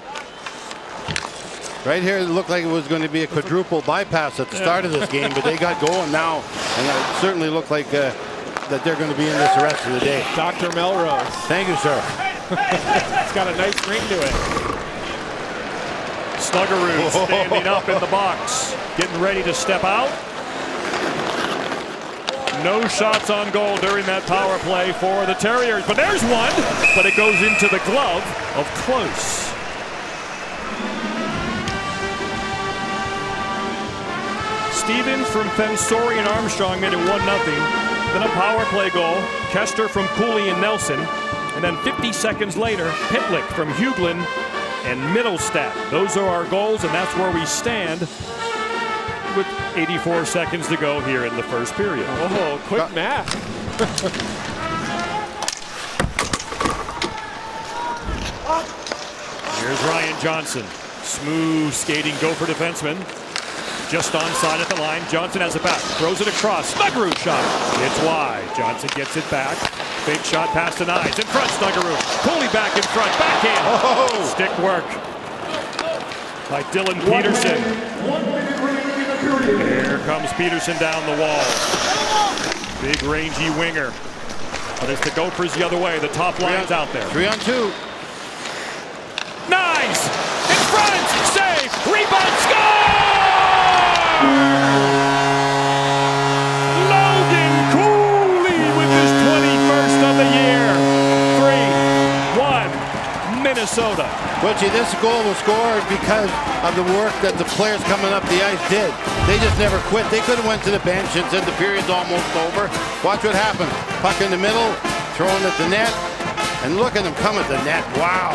Right here, it looked like it was going to be a quadruple bypass at the start of this game, but they got going now, and it certainly looked like that they're going to be in this the rest of the day. Dr. Melrose. Thank you, sir. It's got a nice ring to it. Snuggerud standing up in the box, getting ready to step out. No shots on goal during that power play for the Terriers, but there's one, but it goes into the glove of Close. Stevens from Fensori and Armstrong made it 1-0. Then a power play goal. Kester from Cooley and Nelson. And then 50 seconds later, Pitlick from Huglin and Middlestat. Those are our goals, and that's where we stand with 84 seconds to go here in the first period. Oh, quick math. Here's Ryan Johnson. Smooth skating Gopher defenseman. Just onside at the line. Johnson has it back. Throws it across. Snuggerud shot. It's wide. Johnson gets it back. Fake shot past the Nyes. In front, Snuggerud. Cooley back in front. Backhand. Oh. Stick work by Dylan Peterson. Here comes Peterson down the wall. Big rangy winger. But it's the Gophers the other way. The top line's out there. 3-on-2. Nyes. In front. Save. Rebound. Score! Logan Cooley with his 21st of the year. 3-1 Minnesota. Butchie, this goal was scored because of the work that the players coming up the ice did. They just never quit. They could have went to the bench and said the period's almost over. Watch what happened. Puck in the middle, throwing at the net, and look at them come at the net. Wow.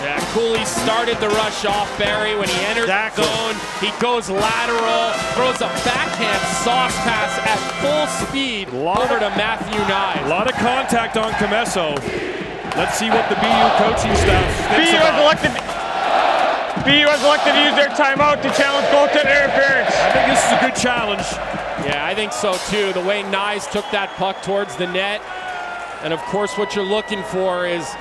Yeah, Cooley started the rush off Barry when he entered the zone. He goes lateral, throws a backhand sauce pass at full speed over to Matthew Nyes. A lot of contact on Comesso. Let's see what the BU coaching staff thinks about. BU has elected to use their timeout to challenge goaltender interference. I think this is a good challenge. Yeah, I think so too. The way Nyes took that puck towards the net. And of course, what you're looking for is,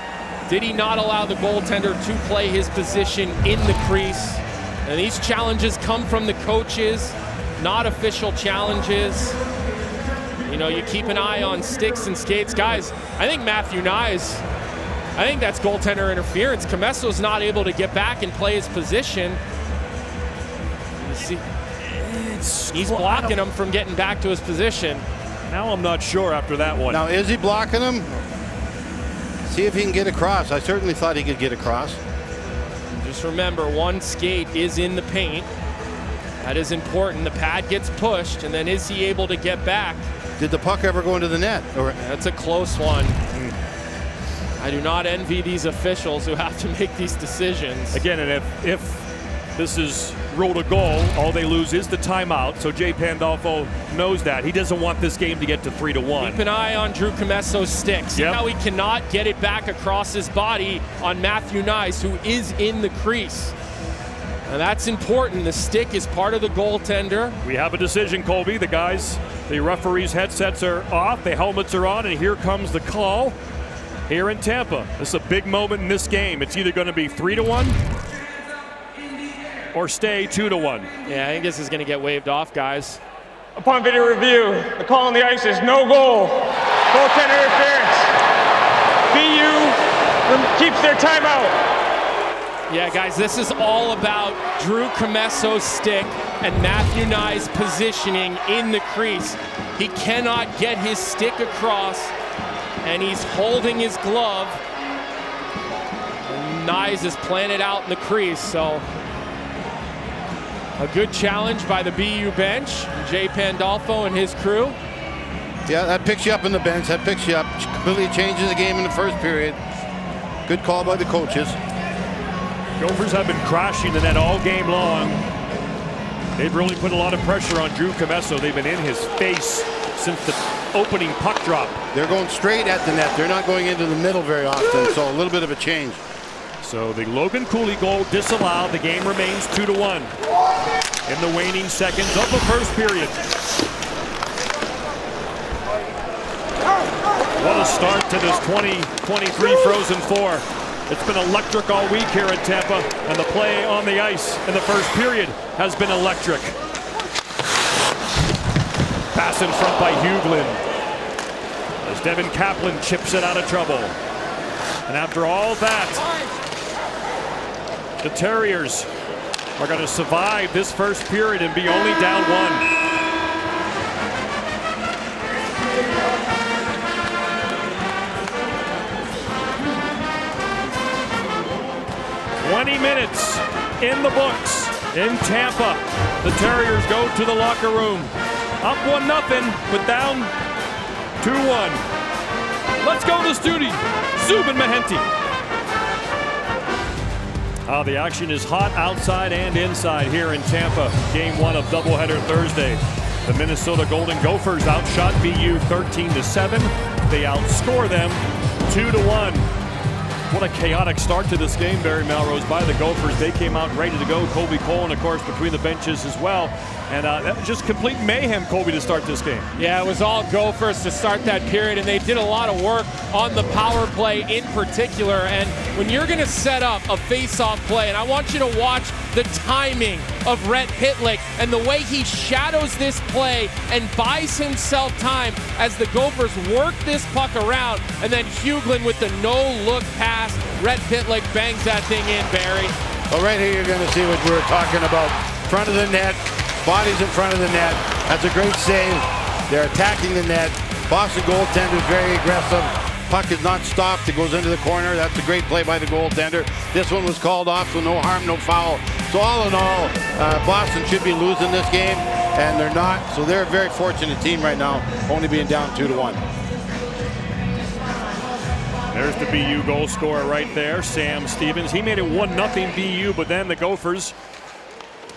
did he not allow the goaltender to play his position in the crease? And these challenges come from the coaches, not official challenges. You know, you keep an eye on sticks and skates. Guys, I think Matthew Nyes, I think that's goaltender interference. Comesso's not able to get back and play his position. You see, he's blocking him from getting back to his position. Now I'm not sure after that one. Now, is he blocking him? See if he can get across. I certainly thought he could get across. Just remember, one skate is in the paint. That is important. The pad gets pushed, and then is he able to get back? Did the puck ever go into the net? Or that's a close one. I do not envy these officials who have to make these decisions. Again, and if this is ruled a goal, all they lose is the timeout. So Jay Pandolfo knows that. He doesn't want this game to get to 3-1. Keep an eye on Drew Comesso's stick. See how he cannot get it back across his body on Matthew Nyes, who is in the crease. And that's important. The stick is part of the goaltender. We have a decision, Colby. The referees' headsets are off, the helmets are on, and here comes the call here in Tampa. This is a big moment in this game. It's either going to be 3-1 or stay 2-1. Yeah, I think this is going to get waved off, guys. Upon video review, the call on the ice is no goal. Goaltender interference. BU keeps their timeout. Yeah, guys, this is all about Drew Comesso's stick and Matthew Nyes' positioning in the crease. He cannot get his stick across, and he's holding his glove. And Nyes is playing it out in the crease, so a good challenge by the BU bench, Jay Pandolfo and his crew. yeah, that picks you up in the bench. That picks you up. Completely changes the game in the first period. Good call by the coaches. Gophers have been crashing the net all game long. They've really put a lot of pressure on Drew Comesso. They've been in his face since the opening puck drop. They're going straight at the net. They're not going into the middle very often, so a little bit of a change. So the Logan Cooley goal disallowed. The game remains 2-1 in the waning seconds of the first period. What a start to this 2023 Frozen Four. It's been electric all week here in Tampa, and the play on the ice in the first period has been electric. Pass in front by Huglin as Devin Kaplan chips it out of trouble. And after all that, the Terriers are going to survive this first period and be only down 1. 20 minutes in the books in Tampa. The Terriers go to the locker room. Up 1-0, but down 2-1. Let's go to the studio. Zubin Mahenti. The action is hot outside and inside here in Tampa. Game 1 of doubleheader Thursday. The Minnesota Golden Gophers outshot BU 13-7. They outscore them 2-1. What a chaotic start to this game, Barry Melrose, by the Gophers. They came out ready to go. Colby Cohen, of course, between the benches as well. And that was just complete mayhem, Colby, to start this game. Yeah, it was all Gophers to start that period, and they did a lot of work on the power play in particular. And when you're going to set up a face-off play, and I want you to watch the timing of Rhett Pitlick and the way he shadows this play and buys himself time as the Gophers work this puck around, and then Huglin with the no-look pass. Rhett Pitlick bangs that thing in, Barry. Well, right here you're going to see what we were talking about. Front of the net, bodies in front of the net. That's a great save. They're attacking the net. Boston goaltender is very aggressive. Puck is not stopped. It goes into the corner. That's a great play by the goaltender. This one was called off, so no harm, no foul. So all in all, Boston should be losing this game, and they're not. So they're a very fortunate team right now, only being down 2-1. There's the BU goal scorer right there, Sam Stevens. He made it 1-0 BU, but then the Gophers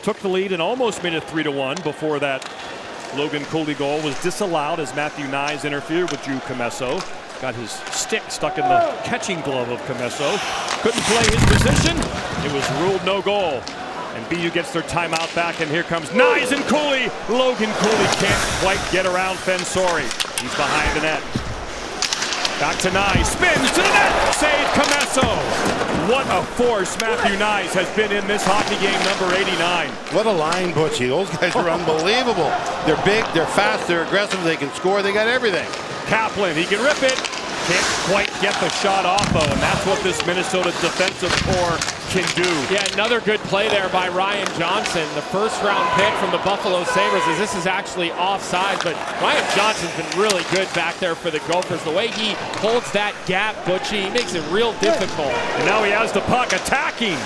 took the lead and almost made it 3-1 before that Logan Cooley goal was disallowed as Matthew Nyes interfered with Drew Comesso. Got his stick stuck in the catching glove of Comesso. Couldn't play his position. It was ruled no goal. And BU gets their timeout back, and here comes Nyes and Cooley. Logan Cooley can't quite get around Fensori. He's behind the net. Back to Nyes, spins to the net, saved Comesso. What a force Matthew Nyes has been in this hockey game, number 89. What a line, Butchie. Those guys are unbelievable. They're big, they're fast, they're aggressive, they can score, they got everything. Kaplan, he can rip it. Can't quite get the shot off though, and that's what this Minnesota defensive core can do. Yeah, another good play there by Ryan Johnson. The first round pick from the Buffalo Sabres, as this is actually offside, but Ryan Johnson's been really good back there for the Gophers. The way he holds that gap, Butchie, he makes it real difficult. And now he has the puck attacking.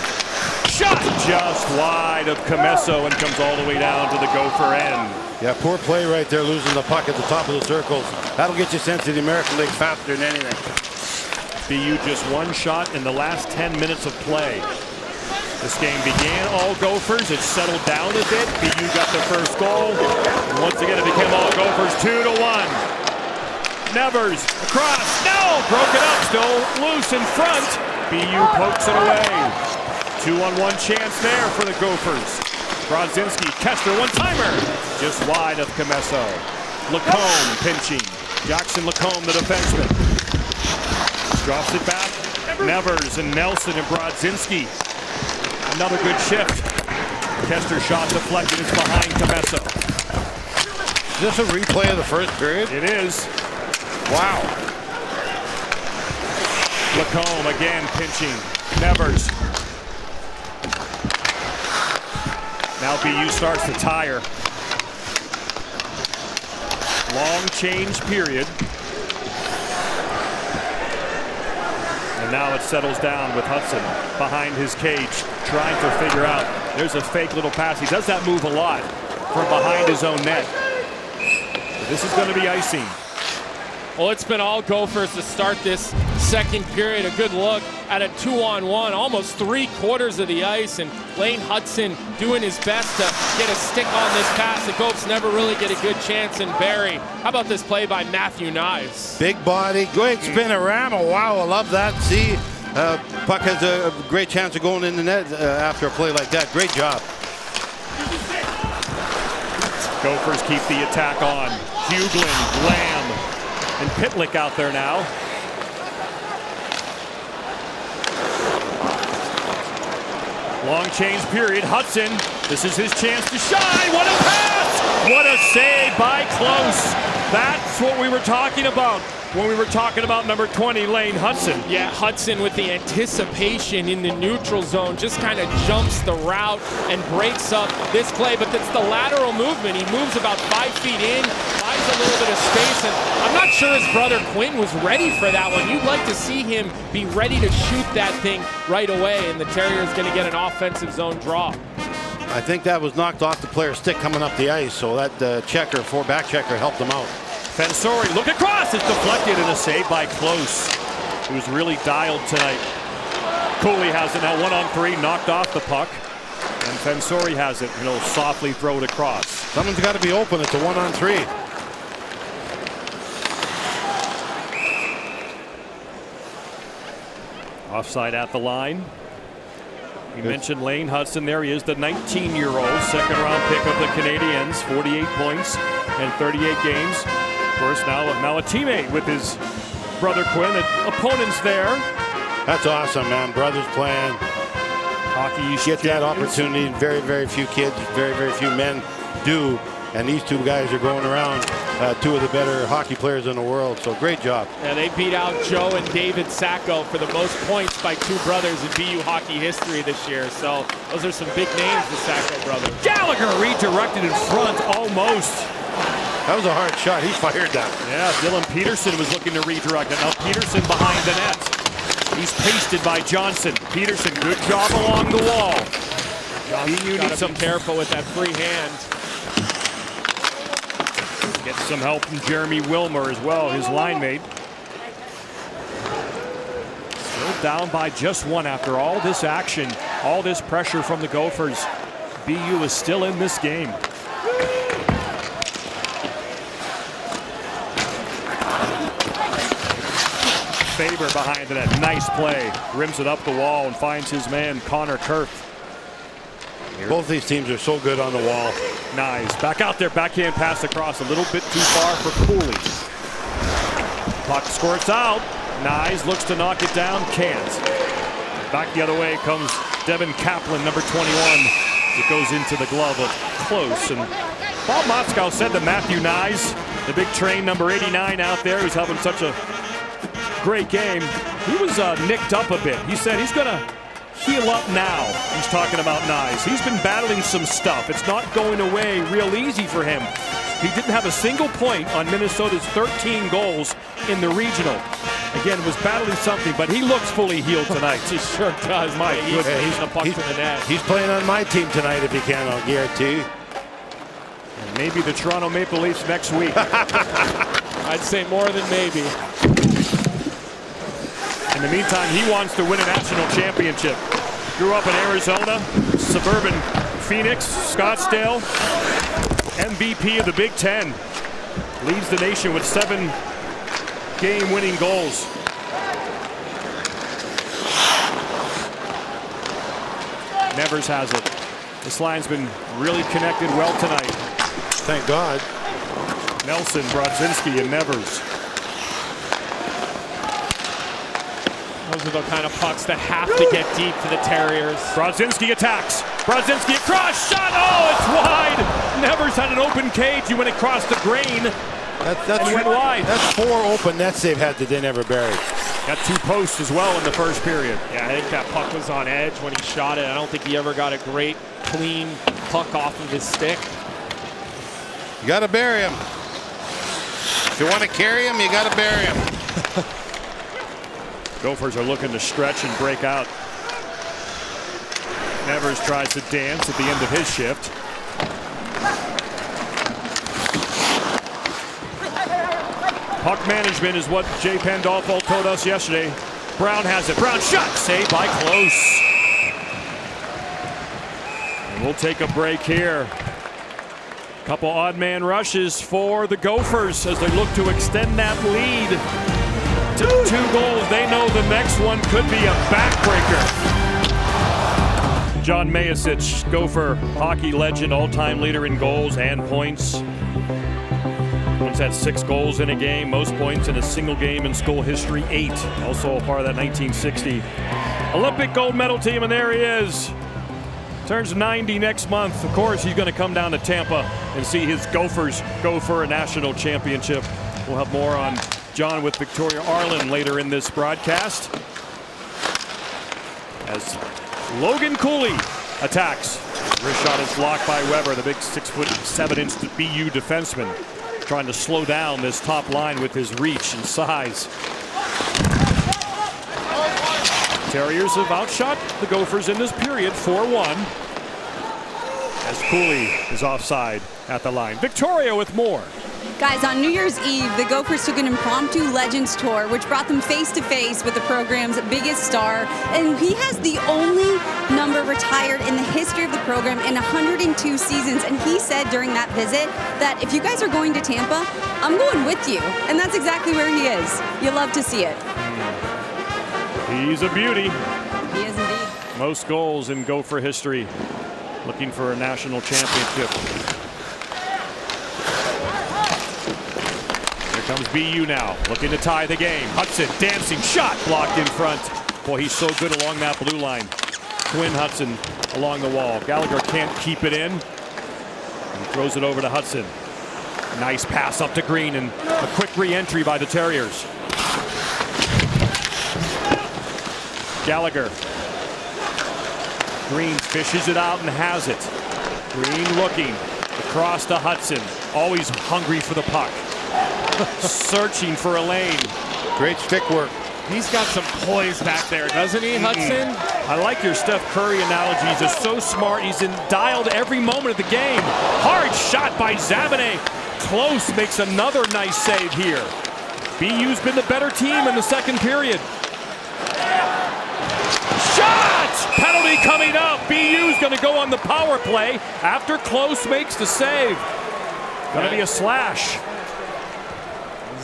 Shot just wide of Comesso and comes all the way down to the Gopher end. Yeah, poor play right there, losing the puck at the top of the circles. That'll get you sent to the American League faster than anything. BU just one shot in the last 10 minutes of play. This game began all Gophers. It settled down a bit. BU got the first goal. And once again, it became all Gophers 2-1. Nevers across. No! Broke it up. Still loose in front. BU pokes it away. 2-on-1 chance there for the Gophers. Brodzinski, Kester, one-timer. Just wide of Comesso. Lacombe pinching. Jackson Lacombe, the defenseman. Drops it back. Nevers and Nelson and Brodzinski. Another good shift. Kester shot deflected. It's behind Comesso. Is this a replay of the first period? It is. Wow. Lacombe again pinching. Nevers. Now BU starts to tire. Long change period. And now it settles down with Hudson behind his cage, trying to figure out. There's a fake little pass. He does that move a lot from behind his own net. But this is going to be icing. Well, it's been all Gophers to start this second period. A good look at a 2-on-1, almost 3/4 of the ice, and Lane Hudson doing his best to get a stick on this pass. The Gophers never really get a good chance in Barry. How about this play by Matthew Nyes? Big body, great spin around. Oh, wow, I love that. See, puck has a great chance of going in the net after a play like that. Great job. Gophers keep the attack on. Hughlin, Lamb, and Pitlick out there now. Long change period. Hudson, this is his chance to shine. What a pass! What a save by Close. That's what we were talking about when we were talking about number 20, Lane Hudson. Yeah, Hudson with the anticipation in the neutral zone just kind of jumps the route and breaks up this play, but it's the lateral movement. He moves about 5 feet in, finds a little bit of space, and I'm not sure his brother Quinn was ready for that one. You'd like to see him be ready to shoot that thing right away, and the Terrier's going to get an offensive zone draw. I think that was knocked off the player's stick coming up the ice, so that back checker helped him out. Fensori, look across, it's deflected and a save by Close. He was really dialed tonight. Cooley has it now 1-on-3, knocked off the puck. And Fensori has it, and he'll softly throw it across. Someone's got to be open, it's a 1-on-3. Offside at the line. We mentioned Lane Hudson. There he is, the 19-year-old second-round pick of the Canadiens, 48 points and 38 games. Of course, now a teammate with his brother Quinn. Opponents there. That's awesome, man. Brothers playing hockey. You get that opportunity. Very, very few kids, very, very few men do. And these two guys are going around two of the better hockey players in the world. So great job. And they beat out Joe and David Sacco for the most points by two brothers in BU hockey history this year. So those are some big names, the Sacco brothers. Gallagher redirected in front almost. That was a hard shot. He fired that. Yeah, Dylan Peterson was looking to redirect it. Now Peterson behind the net. He's pasted by Johnson. Peterson, good job along the wall. You need some careful with that free hand. Get some help from Jeremy Wilmer as well, his line mate. Still down by just one after all this action, all this pressure from the Gophers. BU is still in this game. Faber behind the net. Nice play. Rims it up the wall and finds his man, Connor Kurth. Both these teams are so good on the wall. Nice. Back out there. Backhand pass across. A little bit too far for Cooley. Puck squirts out. Nyes looks to knock it down. Can't. Back the other way comes Devin Kaplan, number 21. It goes into the glove of Close. And Bob Motzkow said that Matthew Nyes, the big train, number 89 out there, who's having such a great game, he was nicked up a bit. He said he's going to heal up now. He's talking about Nyes. He's been battling some stuff. It's not going away real easy for him. He didn't have a single point on Minnesota's 13 goals in the regional. Again, was battling something, but he looks fully healed tonight. He sure does. My goodness. He's a puck to the net. He's playing on my team tonight if he can, I'll guarantee. And maybe the Toronto Maple Leafs next week. I'd say more than maybe. In the meantime, he wants to win a national championship. Grew up in Arizona, suburban Phoenix, Scottsdale, MVP of the Big Ten. Leads the nation with 7 game-winning goals. Nevers has it. This line's been really connected well tonight. Thank God. Nelson, Brodzinski, and Nevers. Those are the kind of pucks that have to get deep for the Terriers. Brodzinski attacks. Brodzinski across, shot, oh, it's wide. Nevers had an open cage. He went across the grain. That's went wide. That's 4 open nets they've had that they never buried. Got 2 posts as well in the first period. Yeah, I think that puck was on edge when he shot it. I don't think he ever got a great, clean puck off of his stick. You got to bury him. If you want to carry him, you got to bury him. Gophers are looking to stretch and break out. Nevers tries to dance at the end of his shift. Puck management is what Jay Pandolfo told us yesterday. Brown has it. Brown shot. Saved by Close. And we'll take a break here. Couple odd man rushes for the Gophers as they look to extend that lead to 2 goals. They know the next one could be a backbreaker. John Mayasich, Gopher hockey legend, all-time leader in goals and points. Once had 6 goals in a game, most points in a single game in school history, 8. Also a part of that 1960 Olympic gold medal team, and there he is. Turns 90 next month. Of course, he's going to come down to Tampa and see his Gophers go for a national championship. We'll have more on John with Victoria Arlen later in this broadcast. As Logan Cooley attacks. Wrist shot is blocked by Weber, the big 6'7" BU defenseman, trying to slow down this top line with his reach and size. Terriers have outshot the Gophers in this period 4-1. As Cooley is offside at the line. Victoria with more. Guys, on New Year's Eve, the Gophers took an impromptu Legends tour, which brought them face-to-face with the program's biggest star. And he has the only number retired in the history of the program in 102 seasons. And he said during that visit that if you guys are going to Tampa, I'm going with you. And that's exactly where he is. You love to see it. He's a beauty. He is indeed. Most goals in Gopher history. Looking for a national championship. Here comes BU now, looking to tie the game. Hudson dancing, shot blocked in front. Boy, he's so good along that blue line. Quinn Hudson along the wall. Gallagher can't keep it in. He throws it over to Hudson. Nice pass up to Green and a quick re-entry by the Terriers. Gallagher. Green fishes it out and has it. Green looking across to Hudson. Always hungry for the puck. Searching for a lane. Great stick work. He's got some poise back there, doesn't he, Hudson? I like your Steph Curry analogy. He's just so smart. He's dialed every moment of the game. Hard shot by Zabine. Close makes another nice save here. BU's been the better team in the second period. Shot! Penalty coming up. BU's going to go on the power play after Close makes the save. Going to be a slash.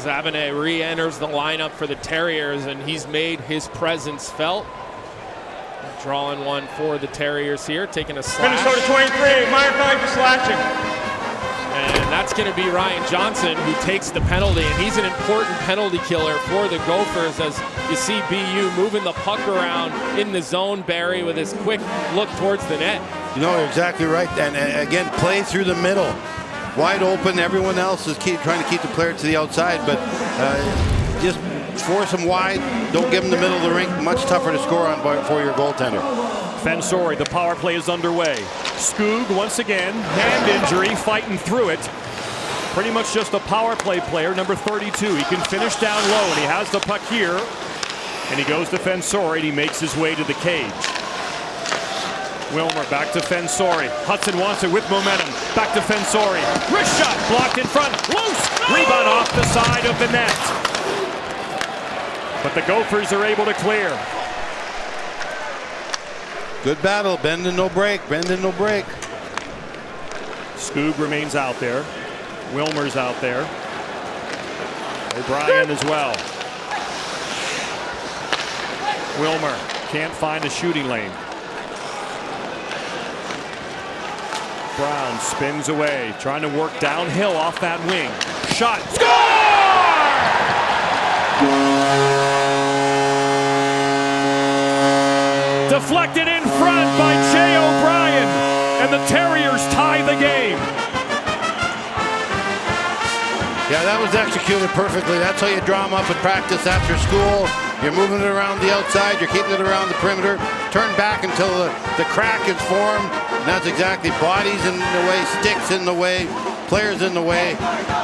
Zabanet re-enters the lineup for the Terriers, and he's made his presence felt. Drawing one for the Terriers here, taking a slash. Minnesota 23, minor penalty for slashing. And that's going to be Ryan Johnson, who takes the penalty, and he's an important penalty killer for the Gophers as you see BU moving the puck around in the zone, Barry, with his quick look towards the net. You know, you're exactly right. And again, play through the middle. Wide open, everyone else is trying to keep the player to the outside, but just force them wide, don't give them the middle of the rink. Much tougher to score on for your goaltender. Fensore, the power play is underway. Skoog once again, hand injury, fighting through it. Pretty much just a power play player, number 32. He can finish down low, and he has the puck here. And he goes to Fensore, and he makes his way to the cage. Wilmer back to Fensore. Hudson wants it with momentum. Back to Fensore. Wrist shot blocked in front. Loose. Rebound off the side of the net. But the Gophers are able to clear. Good battle. Bend and no break. Bend and no break. Skoog remains out there. Wilmer's out there. O'Brien as well. Wilmer can't find a shooting lane. Brown spins away, trying to work downhill off that wing. Shot. Score! Deflected in front by Jay O'Brien, and the Terriers tie the game. Yeah, that was executed perfectly. That's how you draw them up at practice after school. You're moving it around the outside. You're keeping it around the perimeter. Turn back until the crack is formed. And that's exactly bodies in the way, sticks in the way, players in the way.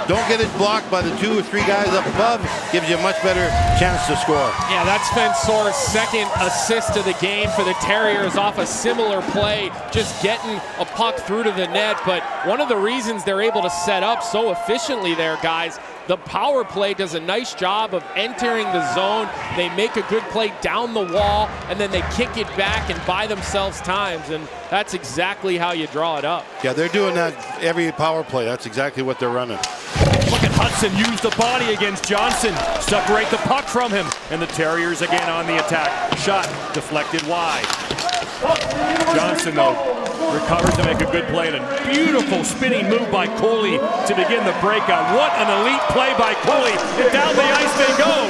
Don't get it blocked by the 2 or 3 guys up above. Gives you a much better chance to score. Yeah, that's Fensore's second assist of the game for the Terriers off a similar play, just getting a puck through to the net. But one of the reasons they're able to set up so efficiently there, guys, the power play does a nice job of entering the zone. They make a good play down the wall, and then they kick it back and buy themselves times, and that's exactly how you draw it up. Yeah, they're doing that every power play. That's exactly what they're running. Look at Hudson use the body against Johnson. Separate the puck from him, and the Terriers again on the attack. Shot deflected wide. Johnson, though, recovers to make a good play, and a beautiful spinning move by Cooley to begin the breakout. What an elite play by Cooley. And down the ice they go.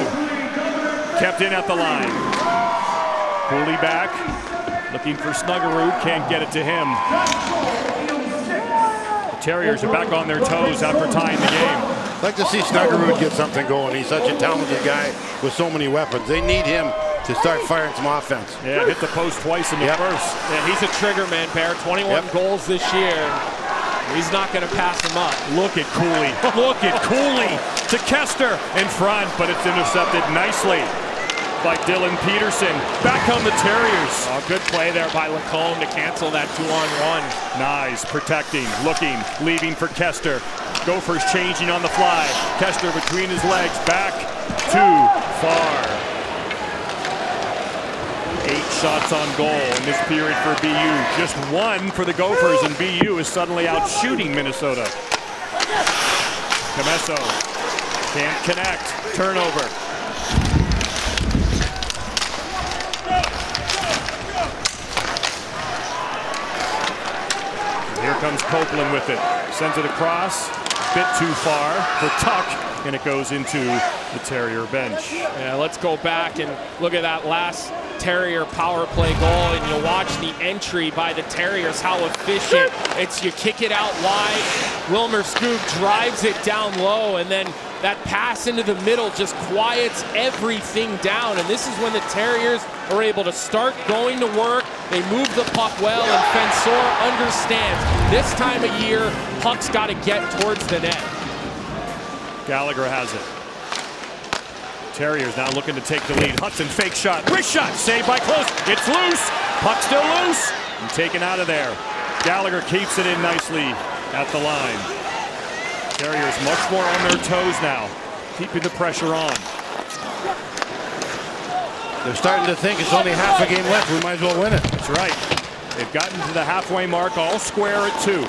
Kept in at the line. Cooley back, looking for Snuggerud, can't get it to him. The Terriers are back on their toes after tying the game. I'd like to see Snuggerud get something going. He's such a talented guy with so many weapons. They need him to start firing some offense. Yeah, hit the post twice in the first. Yeah, he's a trigger man, Bear. 21 goals this year. He's not going to pass him up. Look at Cooley. Look at Cooley to Kester in front, but it's intercepted nicely by Dylan Peterson. Back on the Terriers. Oh, good play there by Lacombe to cancel that 2-on-1. Nice, protecting, looking, leaving for Kester. Gophers changing on the fly. Kester between his legs, back, too far. 8 shots on goal in this period for BU. Just 1 for the Gophers, and BU is suddenly out shooting Minnesota. Camesso can't connect. Turnover. Here comes Copeland with it. Sends it across. Bit too far for Tuck, and it goes into the Terrier bench. Yeah, let's go back and look at that last Terrier power play goal, and you'll watch the entry by the Terriers, how efficient. It's you kick it out wide, Wilmer Skoog drives it down low, and then that pass into the middle just quiets everything down, and this is when the Terriers are able to start going to work. They move the puck well, and Fensore understands this time of year, puck's got to get towards the net. Gallagher has it. Terriers now looking to take the lead. Hudson fake shot, wrist shot, saved by Close. It's loose, puck still loose, and taken out of there. Gallagher keeps it in nicely at the line. Terriers much more on their toes now, keeping the pressure on. They're starting to think it's only half a game left. We might as well win it. That's right. They've gotten to the halfway mark, all square at 2.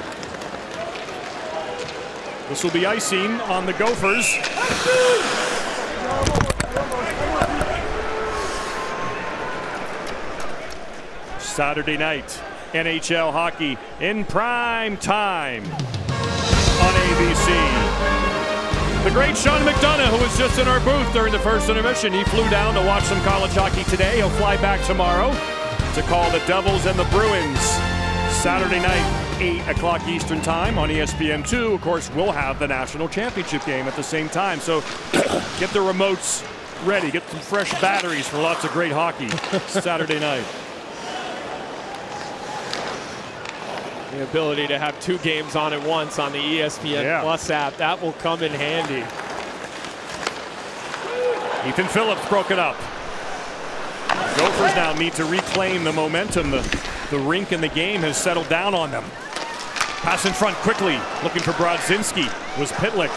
This will be icing on the Gophers. Saturday night, NHL hockey in prime time on ABC. The great Sean McDonough, who was just in our booth during the first intermission, he flew down to watch some college hockey today. He'll fly back tomorrow to call the Devils and the Bruins. Saturday night, 8 o'clock Eastern time on ESPN2. Of course, we'll have the national championship game at the same time. So get the remotes ready. Get some fresh batteries for lots of great hockey Saturday night. The ability to have 2 games on at once on the ESPN Plus app, that will come in handy. Ethan Phillips broke it up. Gophers now need to reclaim the momentum. The rink in the game has settled down on them. Pass in front quickly, looking for Brodzinski, was Pitlick.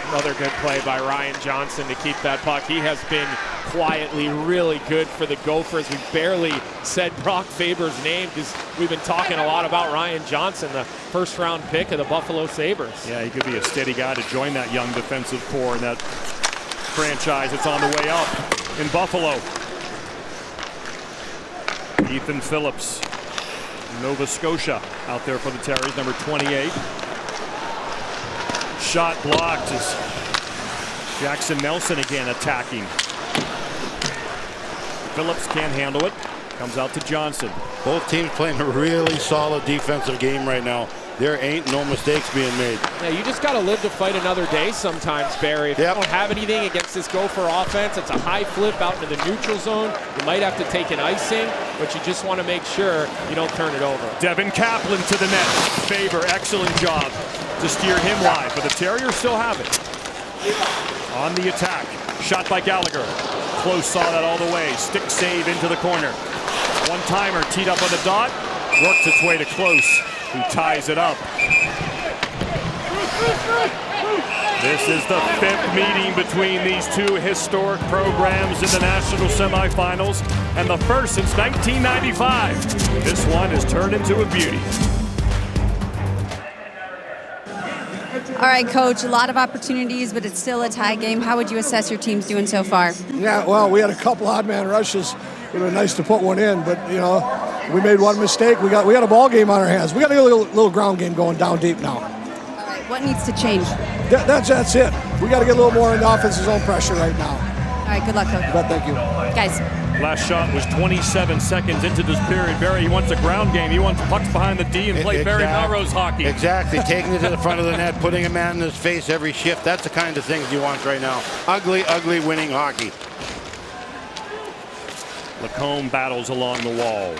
Another good play by Ryan Johnson to keep that puck. He has been quietly really good for the Gophers. We barely said Brock Faber's name because we've been talking a lot about Ryan Johnson, the first-round pick of the Buffalo Sabres. Yeah, he could be a steady guy to join that young defensive core in that franchise that's on the way up in Buffalo. Ethan Phillips, Nova Scotia, out there for the Terriers, number 28. Shot blocked as Jackson Nelson again attacking. Phillips can't handle it. Comes out to Johnson. Both teams playing a really solid defensive game right now. There ain't no mistakes being made. Yeah, you just got to live to fight another day sometimes, Barry. If you don't have anything against this Gopher offense, it's a high flip out into the neutral zone. You might have to take an icing, but you just want to make sure you don't turn it over. Devin Kaplan to the net. Faber, excellent job to steer him wide, but the Terriers still have it. On the attack, shot by Gallagher. Close saw that all the way. Stick save into the corner. One-timer teed up on the dot. Works its way to Close, who ties it up. This is the 5th meeting between these 2 historic programs in the national semifinals, and the first since 1995. This one has turned into a beauty. All right, Coach, a lot of opportunities, but it's still a tie game. How would you assess your team's doing so far? Yeah, well, we had a couple odd man rushes. It would have been nice to put one in, but, you know, we made one mistake. We got a ball game on our hands. We got a little ground game going down deep now. All right, what needs to change? That's it. We got to get a little more in the offensive zone pressure right now. All right, good luck, Coach. But thank you. Guys. Last shot was 27 seconds into this period. Barry, he wants a ground game. He wants pucks behind the D and play Barry Melrose hockey. Exactly. Taking it to the front of the net, putting a man in his face every shift. That's the kind of things you want right now. Ugly, ugly winning hockey. Lacombe battles along the wall.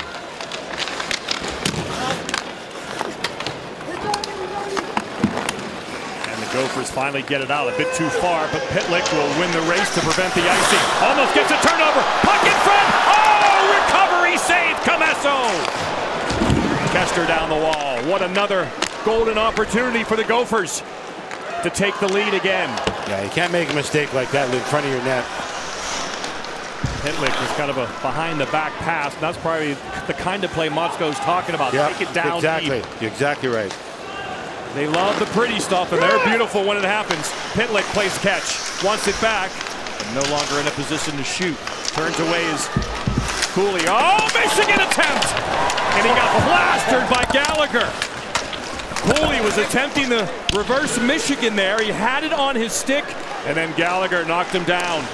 And the Gophers finally get it out a bit too far, but Pitlick will win the race to prevent the icing. Almost gets a turnover. Puck in front. Oh, recovery save. Comesso. Kester down the wall. What another golden opportunity for the Gophers to take the lead again. Yeah, you can't make a mistake like that in front of your net. Pitlick was kind of a behind-the-back pass. That's probably the kind of play Motzko's talking about. Yep, Take it down exactly. deep. You're exactly right. They love the pretty stuff, and they're beautiful when it happens. Pitlick plays catch, wants it back, but no longer in a position to shoot. Turns away his Cooley. Oh, Michigan attempt! And he got plastered by Gallagher. Cooley was attempting the reverse Michigan there. He had it on his stick, and then Gallagher knocked him down.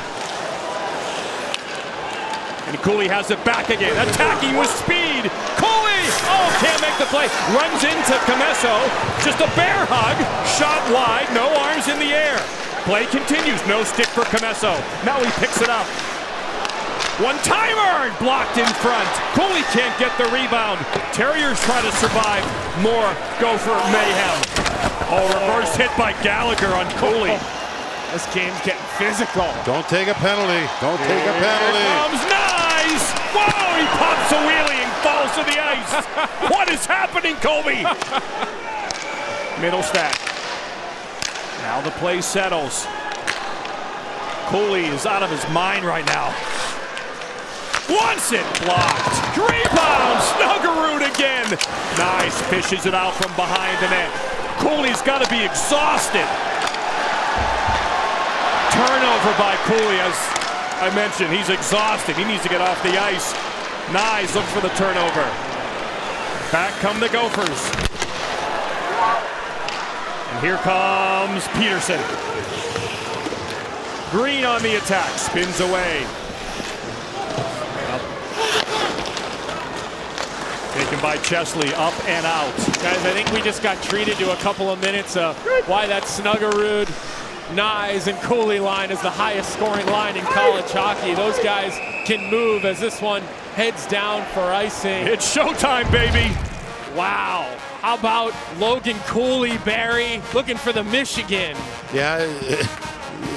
And Cooley has it back again, attacking with speed. Cooley, oh, can't make the play. Runs into Comesso, just a bear hug. Shot wide, no arms in the air. Play continues, no stick for Comesso. Now he picks it up. One-timer, blocked in front. Cooley can't get the rebound. Terriers try to survive more Gopher mayhem. Oh, reverse hit by Gallagher on Cooley. This game's getting physical. Don't take a penalty. Don't take a penalty. Here comes Nyes. Whoa, he pops a wheelie and falls to the ice. What is happening, Colby? Middlestat. Now the play settles. Cooley is out of his mind right now. Wants it blocked. Rebound. Snuggerud again. Nice. Fishes it out from behind the net. Cooley's got to be exhausted. Turnover by Cooley. As I mentioned, he's exhausted. He needs to get off the ice. Nyes looks for the turnover. Back come the Gophers. And here comes Peterson. Green on the attack, spins away. Taken by Chesley, up and out. Guys, I think we just got treated to a couple of minutes of why that Snuggerud, Nyes, and Cooley line is the highest scoring line in college hockey. Those guys can move as this one heads down for icing. It's showtime, baby. Wow. How about Logan Cooley, Barry, looking for the Michigan? Yeah,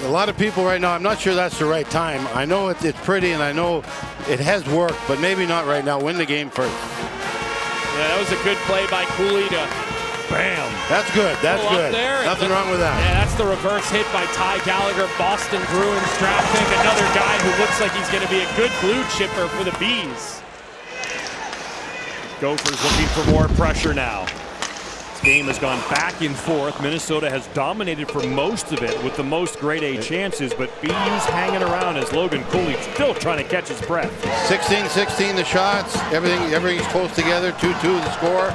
a lot of people right now, I'm not sure that's the right time. I know it's pretty and I know it has worked, but maybe not right now. Win the game first. Yeah, that was a good play by Cooley to bam. That's good. That's good. Nothing wrong with that. Yeah, that's the reverse hit by Ty Gallagher, Boston Bruins draft pick. Another guy who looks like he's going to be a good blue chipper for the Bees. Gophers looking for more pressure now. This game has gone back and forth. Minnesota has dominated for most of it with the most grade A chances, but BU's hanging around as Logan Cooley still trying to catch his breath. 16-16 the shots. Everything's close together. 2-2 the score.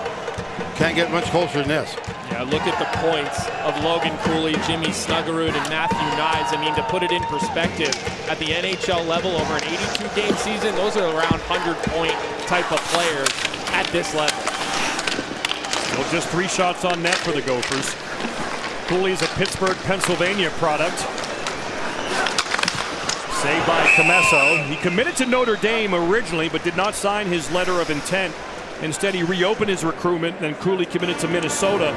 Can't get much closer than this. Yeah, look at the points of Logan Cooley, Jimmy Snuggerud, and Matthew Nyes. I mean, to put it in perspective, at the NHL level over an 82-game season, those are around 100-point type of players at this level. Still just 3 shots on net for the Gophers. Cooley's a Pittsburgh, Pennsylvania product. Saved by Comesso. He committed to Notre Dame originally, but did not sign his letter of intent. Instead, he reopened his recruitment, and Cooley committed to Minnesota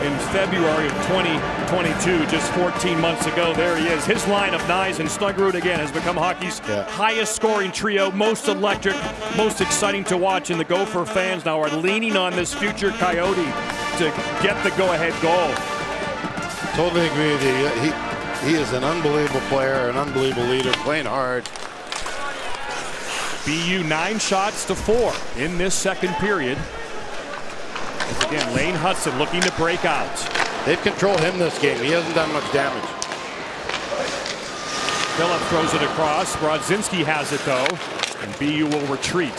in February of 2022, just 14 months ago. There he is. His line of Nyes and Snuggerud again has become hockey's highest scoring trio, most electric, most exciting to watch, and the Gopher fans now are leaning on this future Coyote to get the go-ahead goal. Totally agree with you. He is an unbelievable player, an unbelievable leader, playing hard. BU 9 shots to 4 in this second period. As again, Lane Hudson looking to break out. They've controlled him this game. He hasn't done much damage. Phillip throws it across. Brodzinski has it though, and BU will retreat.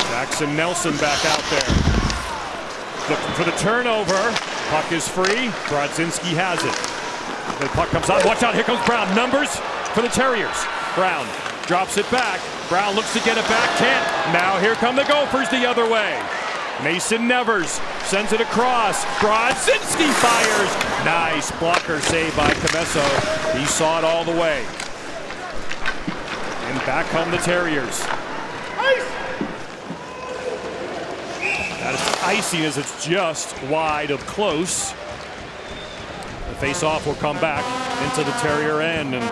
Jackson Nelson back out there. Looking for the turnover. Puck is free. Brodzinski has it. The puck comes out. Watch out, here comes Brown. Numbers for the Terriers. Brown drops it back. Brown looks to get it back. Can't. Now here come the Gophers the other way. Mason Nevers sends it across. Brodzinski fires. Nice blocker save by Comesso. He saw it all the way. And back come the Terriers. That is icing as it's just wide of close. The face-off will come back into the Terrier end, and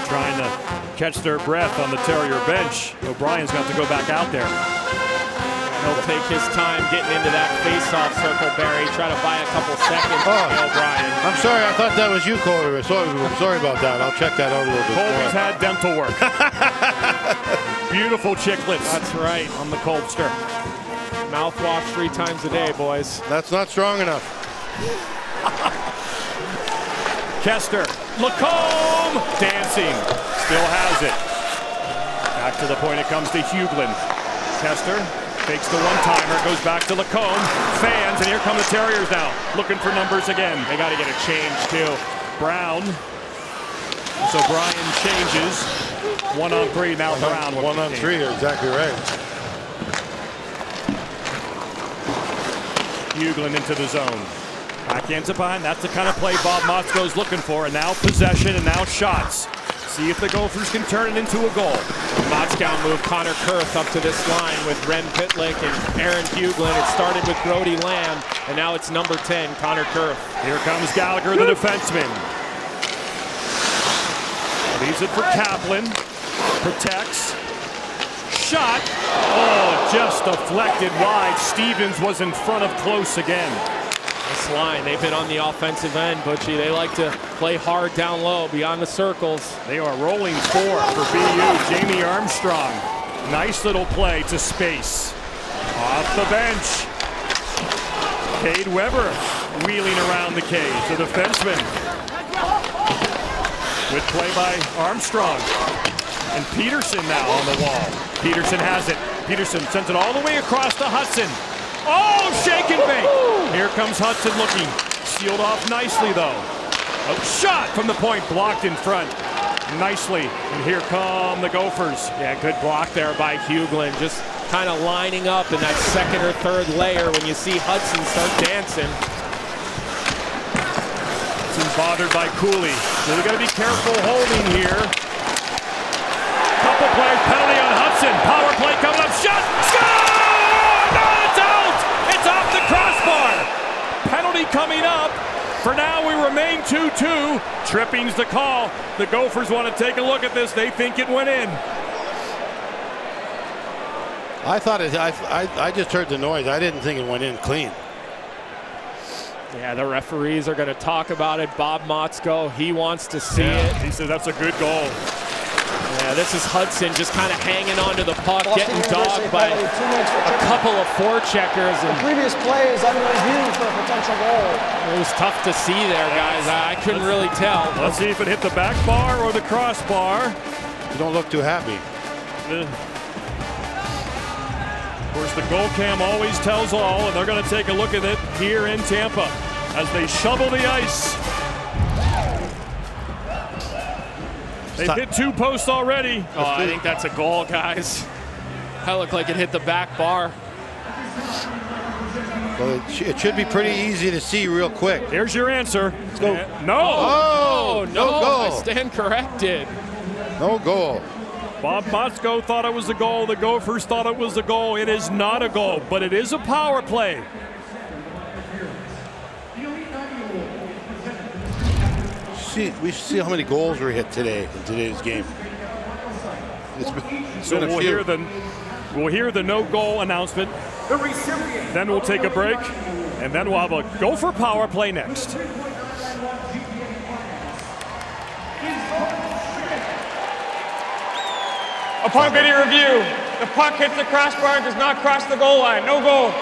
trying to catch their breath on the Terrier bench. O'Brien's got to go back out there. He'll take his time getting into that face-off circle, Barry. Try to buy a couple seconds for O'Brien. I'm sorry, I thought that was you, Colby. I'm sorry about that. I'll check that out a little bit Colby's more. had dental work. Beautiful chiclets. That's right. On the Colbster. Mouthwash 3 times a day, boys. That's not strong enough. Kester, Lacombe, dancing, still has it. Back to the point it comes to Huglin. Kester takes the one-timer, goes back to Lacombe, fans, and here come the Terriers now, looking for numbers again. They got to get a change, too. Brown, so Brian changes. 1-on-3 now. Brown. 1-on-3, you're exactly right. Huglin into the zone. Backhands it behind. That's the kind of play Bob Motzko's looking for. And now possession and now shots. See if the Gophers can turn it into a goal. Motzko moved Connor Kurth up to this line with Ren Pitlick and Aaron Huglin. It started with Brody Lamb, and now it's number 10, Connor Kurth. Here comes Gallagher, the defenseman. Leaves it for Kaplan. Protects. Shot. Oh, just deflected wide. Stevens was in front of close again. This line, they've been on the offensive end, Butchie. They like to play hard down low, beyond the circles. They are rolling 4 for BU. Jamie Armstrong. Nice little play to space. Off the bench. Cade Weber wheeling around the cage, the defenseman. Good play by Armstrong. And Peterson now on the wall. Peterson has it. Peterson sends it all the way across to Hudson. Oh, shake and bake. Here comes Hudson looking. Sealed off nicely, though. A shot from the point, blocked in front. Nicely. And here come the Gophers. Yeah, good block there by Hughlin. Just kind of lining up in that second or third layer when you see Hudson start dancing. Hudson's bothered by Cooley. So we got to be careful holding here. Couple players, penalty on Hudson. Power play coming up. Shot! Score! No, it's out! It's off the crossbar. Penalty coming up. For now, we remain 2-2. Tripping's the call. The Gophers want to take a look at this. They think it went in. I thought it. I just heard the noise. I didn't think it went in clean. Yeah, the referees are going to talk about it. Bob Motzko, he wants to see it. He says that's a good goal. Yeah, this is Hudson just kind of hanging onto the puck, getting dogged by a couple of forecheckers. The previous play is under review for a potential goal. It was tough to see there, guys. I couldn't really tell. Let's see if it hit the back bar or the crossbar. You don't look too happy. Of course, the goal cam always tells all, and they're going to take a look at it here in Tampa as they shovel the ice. They've hit 2 posts already. Oh, I think that's a goal, guys. That looked like it hit the back bar. Well, it should be pretty easy to see real quick. Here's your answer. Let's go. No. Oh, no. goal. I stand corrected. No goal. Bob Motzko thought it was a goal. The Gophers thought it was a goal. It is not a goal, but it is a power play. We should see how many goals were hit today in today's game. So we'll hear the no goal announcement. Then we'll take a break, and then we'll have a Gopher power play next. Upon video review, the puck hits the crossbar and does not cross the goal line. No goal.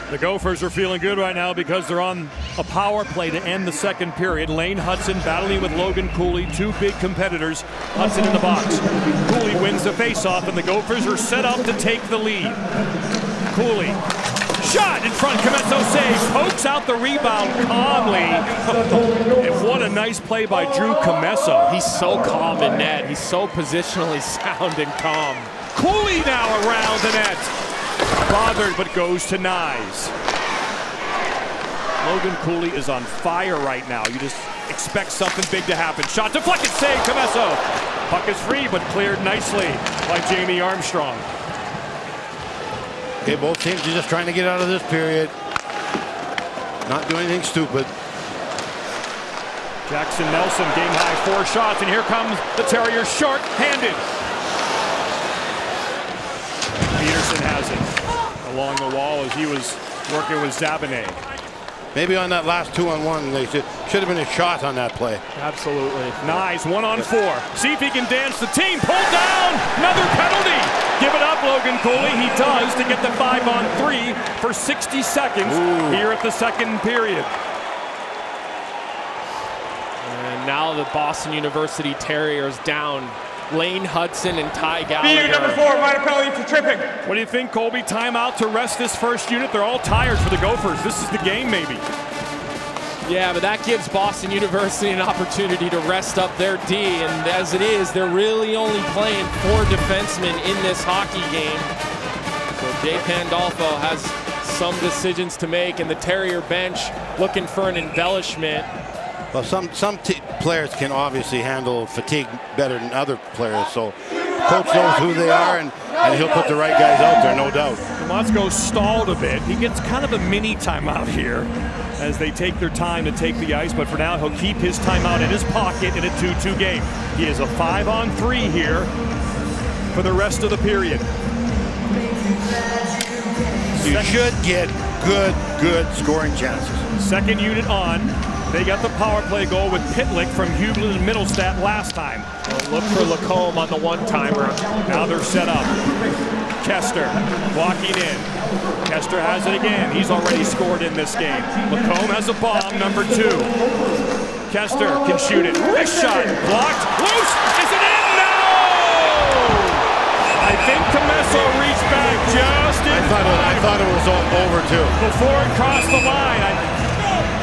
The Gophers are feeling good right now because they're on a power play to end the second period. Lane Hudson battling with Logan Cooley, 2 big competitors. Hudson in the box. Cooley wins the faceoff, and the Gophers are set up to take the lead. Cooley, shot in front, Comesso saves, pokes out the rebound calmly. And what a nice play by Drew Comesso. He's so calm in net. He's so positionally sound and calm. Cooley now around the net. Bothered, but goes to Nyes. Logan Cooley is on fire right now. You just expect something big to happen. Shot deflected, save, Comesso. Puck is free, but cleared nicely by Jamie Armstrong. Okay, both teams are just trying to get out of this period. Not doing anything stupid. Jackson Nelson, game high 4 shots, and here comes the Terriers short-handed. Peterson has it along the wall as he was working with Zabanet. Maybe on that last 2-on-1, they should have been a shot on that play. Absolutely. Nice, 1-on-4. See if he can dance the team. Pulled down, another penalty. Give it up, Logan Cooley. He does to get the 5-on-3 for 60 seconds here at the second period. And now the Boston University Terriers down Lane Hudson and Ty Gallagher. BU number 4, minor penalty for tripping. What do you think, Colby? Timeout to rest this first unit. They're all tired for the Gophers. This is the game, maybe. Yeah, but that gives Boston University an opportunity to rest up their D, and as it is, they're really only playing 4 defensemen in this hockey game. So Jay Pandolfo has some decisions to make, and the Terrier bench looking for an embellishment. Well, some players can obviously handle fatigue better than other players, so coach knows who they are, and he'll put the right guys out there, no doubt. Motzko stalled a bit. He gets kind of a mini timeout here as they take their time to take the ice, but for now he'll keep his timeout in his pocket in a 2-2 game. He is a 5-on-3 here for the rest of the period. You should get good scoring chances. Second unit on. They got the power play goal with Pitlick from Hughlin and Middlestat last time. Look for Lacombe on the one-timer. Now they're set up. Kester walking in. Kester has it again. He's already scored in this game. Lacombe has a bomb, number 2. Kester can shoot it. Wrist shot, blocked, loose. Is it in? No! I think Comesso reached back just in time. I thought it was over too. Before it crossed the line.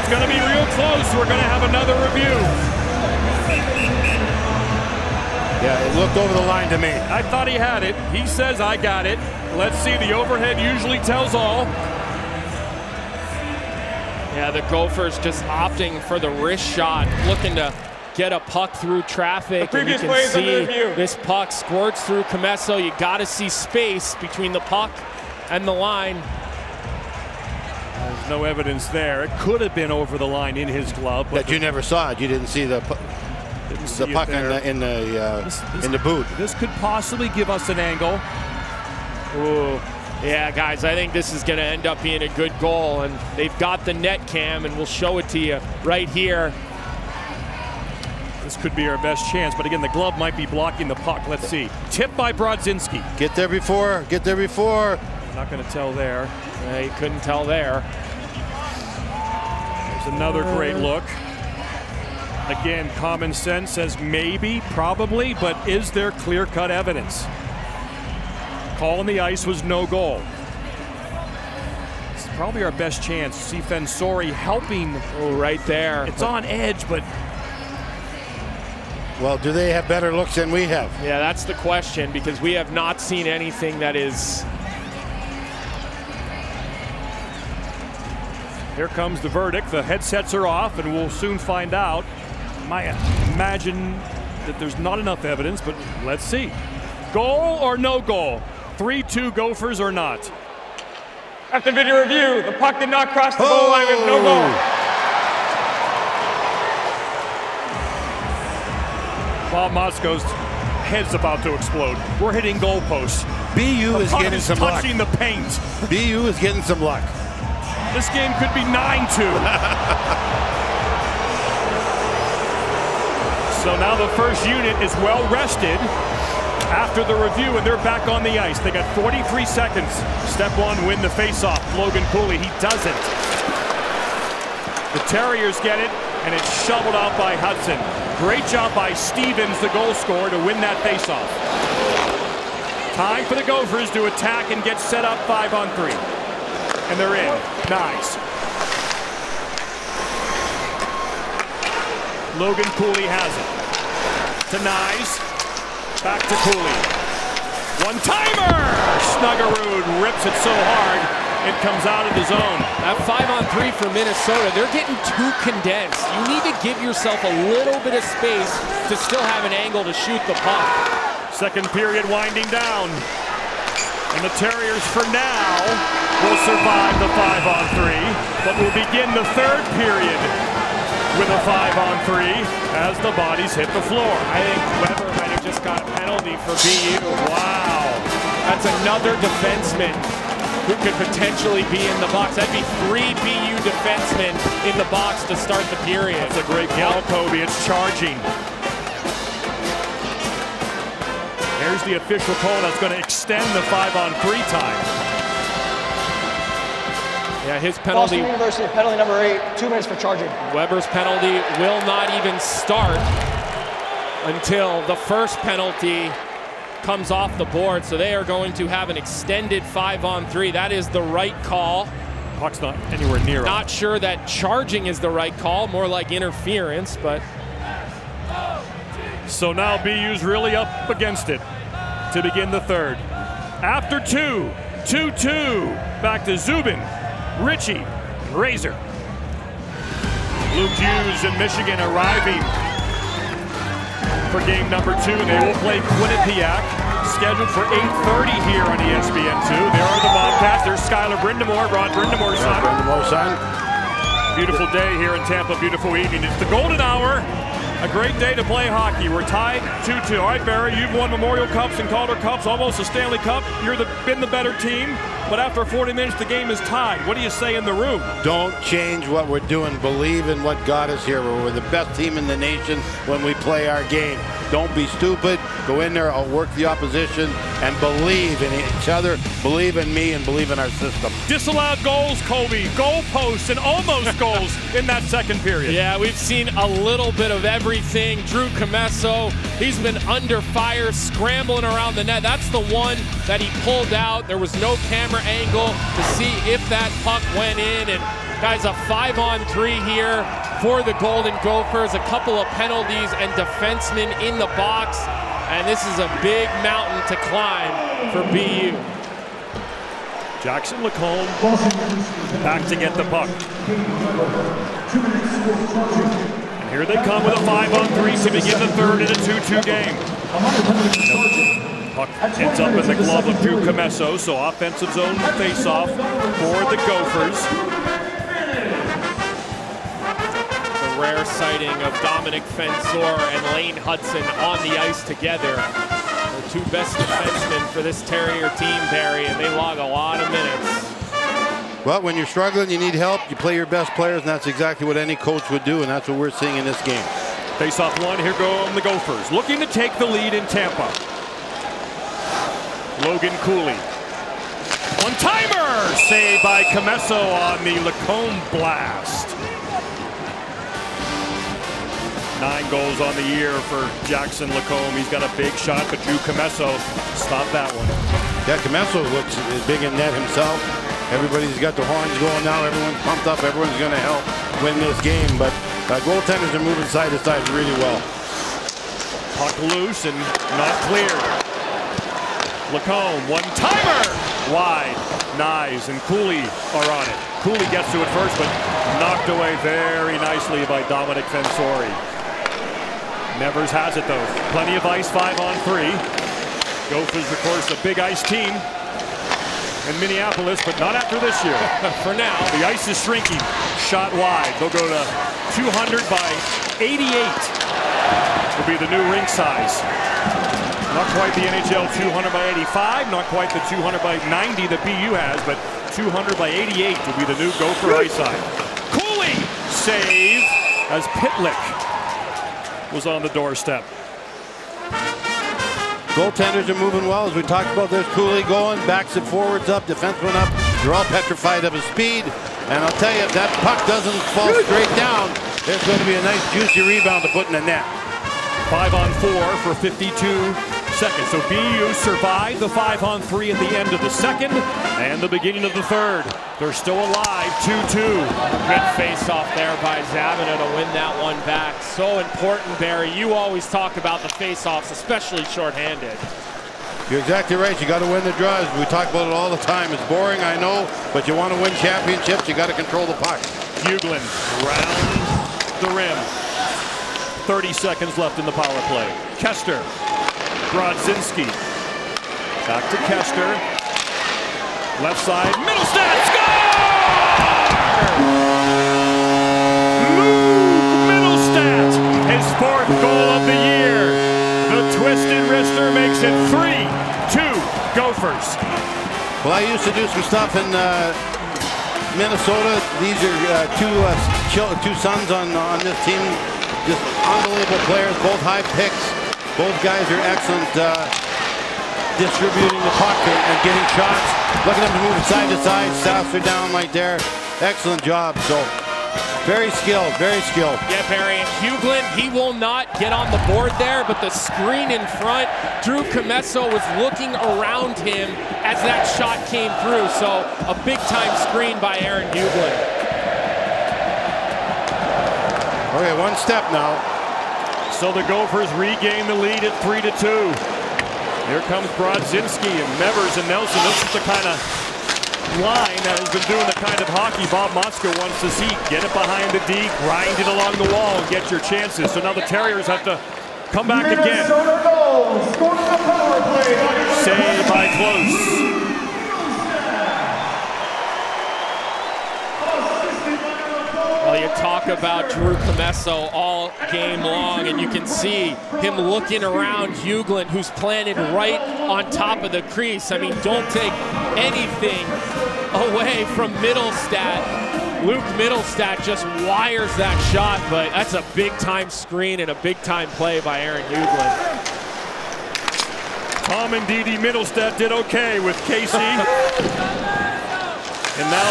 It's going to be real close. We're going to have another review. Yeah, it looked over the line to me. I thought he had it. He says I got it. Let's see. The overhead usually tells all. Yeah, the Gophers just opting for the wrist shot, looking to get a puck through traffic. And you can see this puck squirts through Comesso. You got to see space between the puck and the line. There's no evidence there. It could have been over the line in his glove. But that you never saw it. You didn't see the puck in the boot. This could possibly give us an angle. Ooh. Yeah, guys, I think this is going to end up being a good goal, and they've got the net cam, and we'll show it to you right here. This could be our best chance, but again, the glove might be blocking the puck. Let's see. Tipped by Brodzinski. Get there before. Get there before. Not going to tell there. Yeah, you couldn't tell there. There's another great look. Again, common sense says maybe, probably, but is there clear-cut evidence? Call on the ice was no goal. It's probably our best chance. See Fensori helping. Oh, right there. It's on edge, but... Well, do they have better looks than we have? Yeah, that's the question, because we have not seen anything that is... Here comes the verdict. The headsets are off, and we'll soon find out. I imagine that there's not enough evidence, but let's see. Goal or no goal? 3-2 Gophers or not? After video review, the puck did not cross the goal line with no goal. Bob Mosko's head's about to explode. We're hitting goalposts. BU is getting some luck. Touching the paint. BU is getting some luck. This game could be 9-2. So now the first unit is well rested after the review, and they're back on the ice. They got 43 seconds. Step 1, win the faceoff. Logan Cooley, he doesn't. The Terriers get it, and it's shoveled out by Hudson. Great job by Stevens, the goal scorer, to win that faceoff. Time for the Gophers to attack and get set up 5-on-3. And they're in. Nice. Logan Cooley has it. To Nyes. Back to Cooley. One-timer! Snuggerud rips it so hard, it comes out of the zone. That 5-on-3 for Minnesota, they're getting too condensed. You need to give yourself a little bit of space to still have an angle to shoot the puck. Second period winding down. And the Terriers, for now, will survive the 5-on-3, but will begin the third period with a 5-on-3 as the bodies hit the floor. I think Weber might have just got a penalty for BU. Wow. That's another defenseman who could potentially be in the box. That'd be 3 BU defensemen in the box to start the period. That's a great call, Kobe. It's charging. Here's the official call that's going to extend the 5-on-3 time. Yeah, his penalty. Boston University, penalty number 8, 2 minutes for charging. Weber's penalty will not even start until the first penalty comes off the board. So they are going to have an extended 5-on-3. That is the right call. Puck's not anywhere near it. Not sure that charging is the right call, more like interference, but. So now BU's really up against it to begin the third. After 2, 2-2. Back to Zubin, Ritchie, Razor. Luke Hughes and Michigan arriving for game number 2. They will play Quinnipiac, scheduled for 8:30 here on ESPN2. There are the Bobcats. There's Skylar Brindamore, Rod Brindamore's son. Beautiful day here in Tampa, beautiful evening. It's the golden hour A great day to play hockey. We're tied 2-2. All right, Barry, you've won Memorial Cups and Calder Cups, almost a Stanley Cup. You've been the better team, but after 40 minutes, the game is tied. What do you say in the room? Don't change what we're doing. Believe in what got us here. We're the best team in the nation when we play our game. Don't be stupid. Go in there, outwork the opposition, and believe in each other, believe in me, and believe in our system. Disallowed goals, Kobe, goal posts, and almost goals in that second period. Yeah, we've seen a little bit of everything. Drew Comesso, he's been under fire, scrambling around the net. That's the one that he pulled out. There was no camera angle to see if that puck went in. And guys, a 5-on-3 here for the Golden Gophers. A couple of penalties and defensemen in the box. And this is a big mountain to climb for BU. Jackson Lacombe back to get the puck. And here they come with a 5-on-3 to begin the third in a 2-2 game. Puck ends up in the glove of Drew Comesso, so offensive zone face-off for the Gophers. The rare sighting of Dominic Fensor and Lane Hudson on the ice together. The two best defensemen for this Terrier team, Barry, and they log a lot of minutes. Well, when you're struggling, you need help. You play your best players, and that's exactly what any coach would do, and that's what we're seeing in this game. Face-off one, here go the Gophers, looking to take the lead in Tampa. Logan Cooley. One-timer! Saved by Comesso on the Lacombe blast. 9 goals on the year for Jackson Lacombe. He's got a big shot, but Drew Comesso stopped that one. Yeah, Comesso looks big in net himself. Everybody's got the horns going now. Everyone's pumped up. Everyone's going to help win this game. But goaltenders are moving side to side really well. Puck loose and not cleared. Lacombe, one-timer! Wide. Nyes and Cooley are on it. Cooley gets to it first, but knocked away very nicely by Dominic Fensori. Nevers has it, though. Plenty of ice, 5-on-3. Gophers, of course, a big ice team in Minneapolis, but not after this year. For now. The ice is shrinking. Shot wide. They'll go to 200 by 88. Will be the new rink size. Not quite the NHL 200 by 85, not quite the 200 by 90 that BU has, but 200 by 88 will be the new Gopher ice side. Cooley save as Pitlick was on the doorstep. Goaltenders are moving well. As we talked about, there's Cooley going, backs it forwards up, defenseman up. They're all petrified of his speed. And I'll tell you, if that puck doesn't fall straight down, there's going to be a nice juicy rebound to put in the net. 5-on-4 for 52 seconds. So BU survived the 5-on-3 at the end of the second and the beginning of the third. They're still alive, 2-2. Good face-off there by Zabina to win that one back. So important, Barry. You always talk about the face-offs, especially shorthanded. You're exactly right. You got to win the draws. We talk about it all the time. It's boring, I know, but you want to win championships, you got to control the puck. Huglin round the rim. 30 seconds left in the power play. Kester. Brodzinski. Back to Kester. Left side. Middlestat. Score! Luke Middlestat. His 4th goal of the year. The twisted wrister makes it 3-2 Gophers. Well, I used to do some stuff in Minnesota. These are two sons on this team. Just unbelievable players, both high picks. Both guys are excellent distributing the puck and getting shots. Look at them moving side to side. Staffs are down right there. Excellent job. So very skilled, very skilled. Yeah, Barry. Huglin, he will not get on the board there, but the screen in front, Drew Comesso was looking around him as that shot came through. So a big-time screen by Aaron Huglin. Okay, one step now. So the Gophers regain the lead at 3-2. Here comes Brodzinski and Nevers and Nelson. This is the kind of line that has been doing the kind of hockey Bob Motzko wants to see. Get it behind the D, grind it along the wall, and get your chances. So now the Terriers have to come back again. Saved by Close. Well, you talk talk about Drew Comesso all game long, and you can see him looking around Hughlin, who's planted right on top of the crease. I mean, don't take anything away from Middlestat. Luke Middlestat just wires that shot, but that's a big-time screen and a big-time play by Aaron Hughlin. Tom and Didi Middlestat did okay with Casey. And now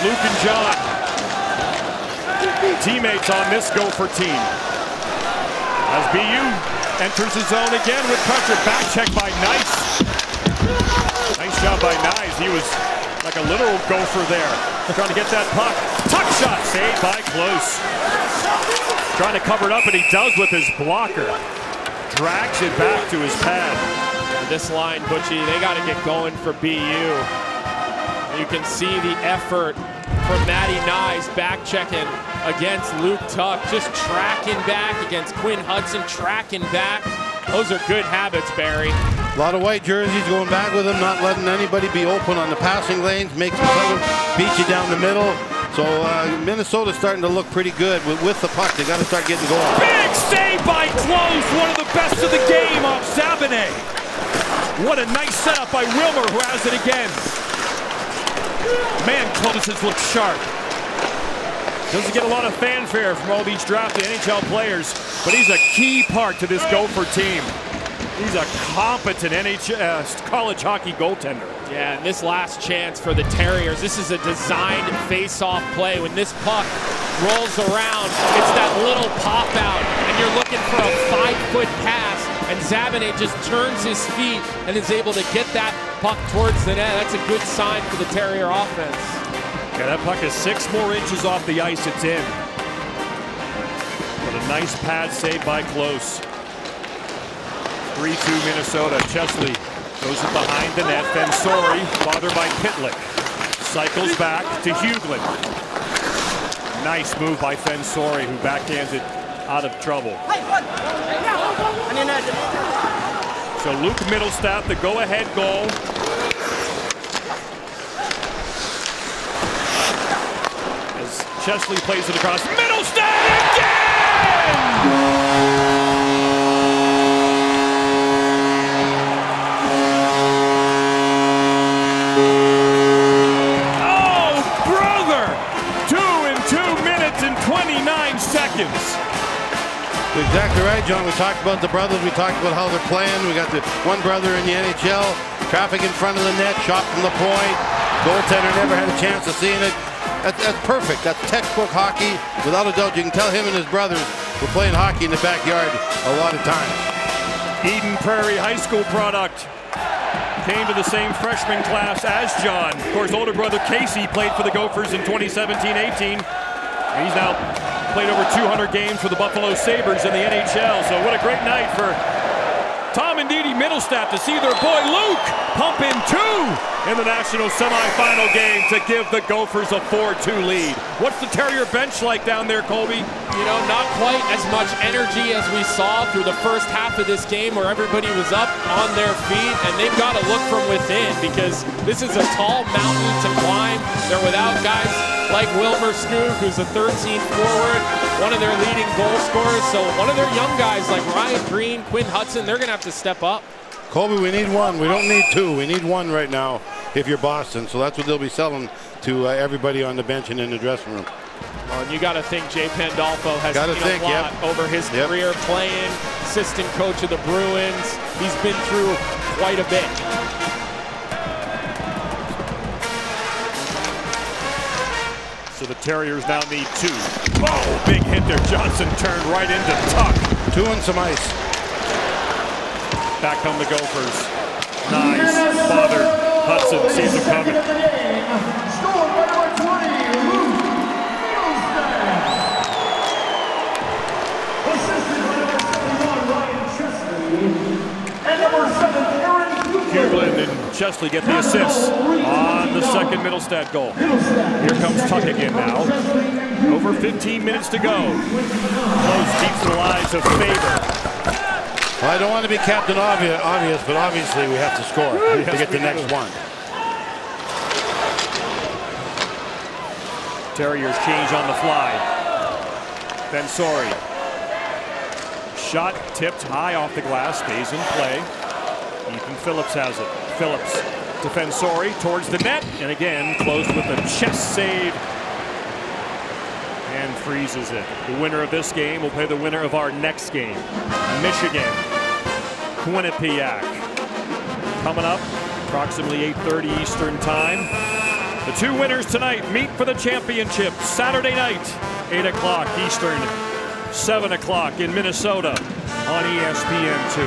Luke and John, teammates on this Gopher team. As BU enters the zone again with pressure. Back check by Nice. Nice job by Nice. He was like a literal Gopher there. Trying to get that puck. Tuck shot saved by Close. Trying to cover it up, and he does with his blocker. Drags it back to his pad. This line, Butchie, they got to get going for BU. You can see the effort from Matty Nyes back checking against Luke Tuck, just tracking back against Quinn Hudson, tracking back. Those are good habits, Barry. A lot of white jerseys going back with him, not letting anybody be open on the passing lanes, makes them beat you down the middle. So Minnesota's starting to look pretty good with the puck. They got to start getting going. Big save by Close, one of the best of the game off Zabinet. What a nice setup by Wilmer, who has it again. Man, Close has looked sharp. Doesn't get a lot of fanfare from all these drafted NHL players, but he's a key part to this Gopher team. He's a competent college hockey goaltender. Yeah, and this last chance for the Terriers, this is a designed face-off play. When this puck rolls around, it's that little pop out, and you're looking for a 5-foot pass, and Zabinet just turns his feet and is able to get that puck towards the net. That's a good sign for the Terrier offense. Yeah, that puck is 6 more inches off the ice, it's in. But a nice pad save by Close. 3-2 Minnesota. Chesley goes it behind the net. Fensori, bothered by Pitlick. Cycles back to Hughlin. Nice move by Fensori, who backhands it out of trouble. So Luke Middlestat, the go-ahead goal. As Chesley plays it across. Middlestat again! Exactly right, John. We talked about the brothers. We talked about how they're playing. We got the one brother in the NHL. Traffic in front of the net. Shot from the point. Goaltender never had a chance of seeing it. That's perfect. That's textbook hockey. Without a doubt, you can tell him and his brothers were playing hockey in the backyard a lot of times. Eden Prairie High School product. Came to the same freshman class as John. Of course, older brother Casey played for the Gophers in 2017-18. And he's now played over 200 games for the Buffalo Sabres in the NHL. So what a great night for Tom and Didi Middlestat to see their boy Luke pump in 2 in the national semifinal game to give the Gophers a 4-2 lead. What's the Terrier bench like down there, Colby? You know, not quite as much energy as we saw through the first half of this game where everybody was up on their feet, and they've got to look from within because this is a tall mountain to climb. They're without guys like Wilmer Skoog, who's a 13th forward, one of their leading goal scorers. So one of their young guys like Ryan Green, Quinn Hudson, they're going to have to step up. Colby, we need 1. We don't need 2. We need 1 right now if you're Boston. So that's what they'll be selling to everybody on the bench and in the dressing room. Well, and you got to think Jay Pandolfo has seen a lot over his career playing, assistant coach of the Bruins. He's been through quite a bit. So the Terriers now need 2. Oh, big hit there. Johnson turned right into Tuck. 2 and some ice. Back come the Gophers. Nice. Bothered. Hudson sees him coming. Hughlin and Chesley get the assists on the second Middlestat goal. Here comes Tuck again now. Over 15 minutes to go. Close keeps the lives of Faber. Well, I don't want to be Captain Obvious, but obviously we have to score to get the next one. Terriers change on the fly. Fensori. Shot tipped high off the glass, stays in play. Ethan Phillips has it. Phillips to Fensori towards the net, and again closed with a chest save and freezes it. The winner of this game will play the winner of our next game. Michigan, Quinnipiac. Coming up, approximately 8:30 Eastern Time. The two winners tonight meet for the championship Saturday night, 8 o'clock Eastern, 7 o'clock in Minnesota on ESPN2.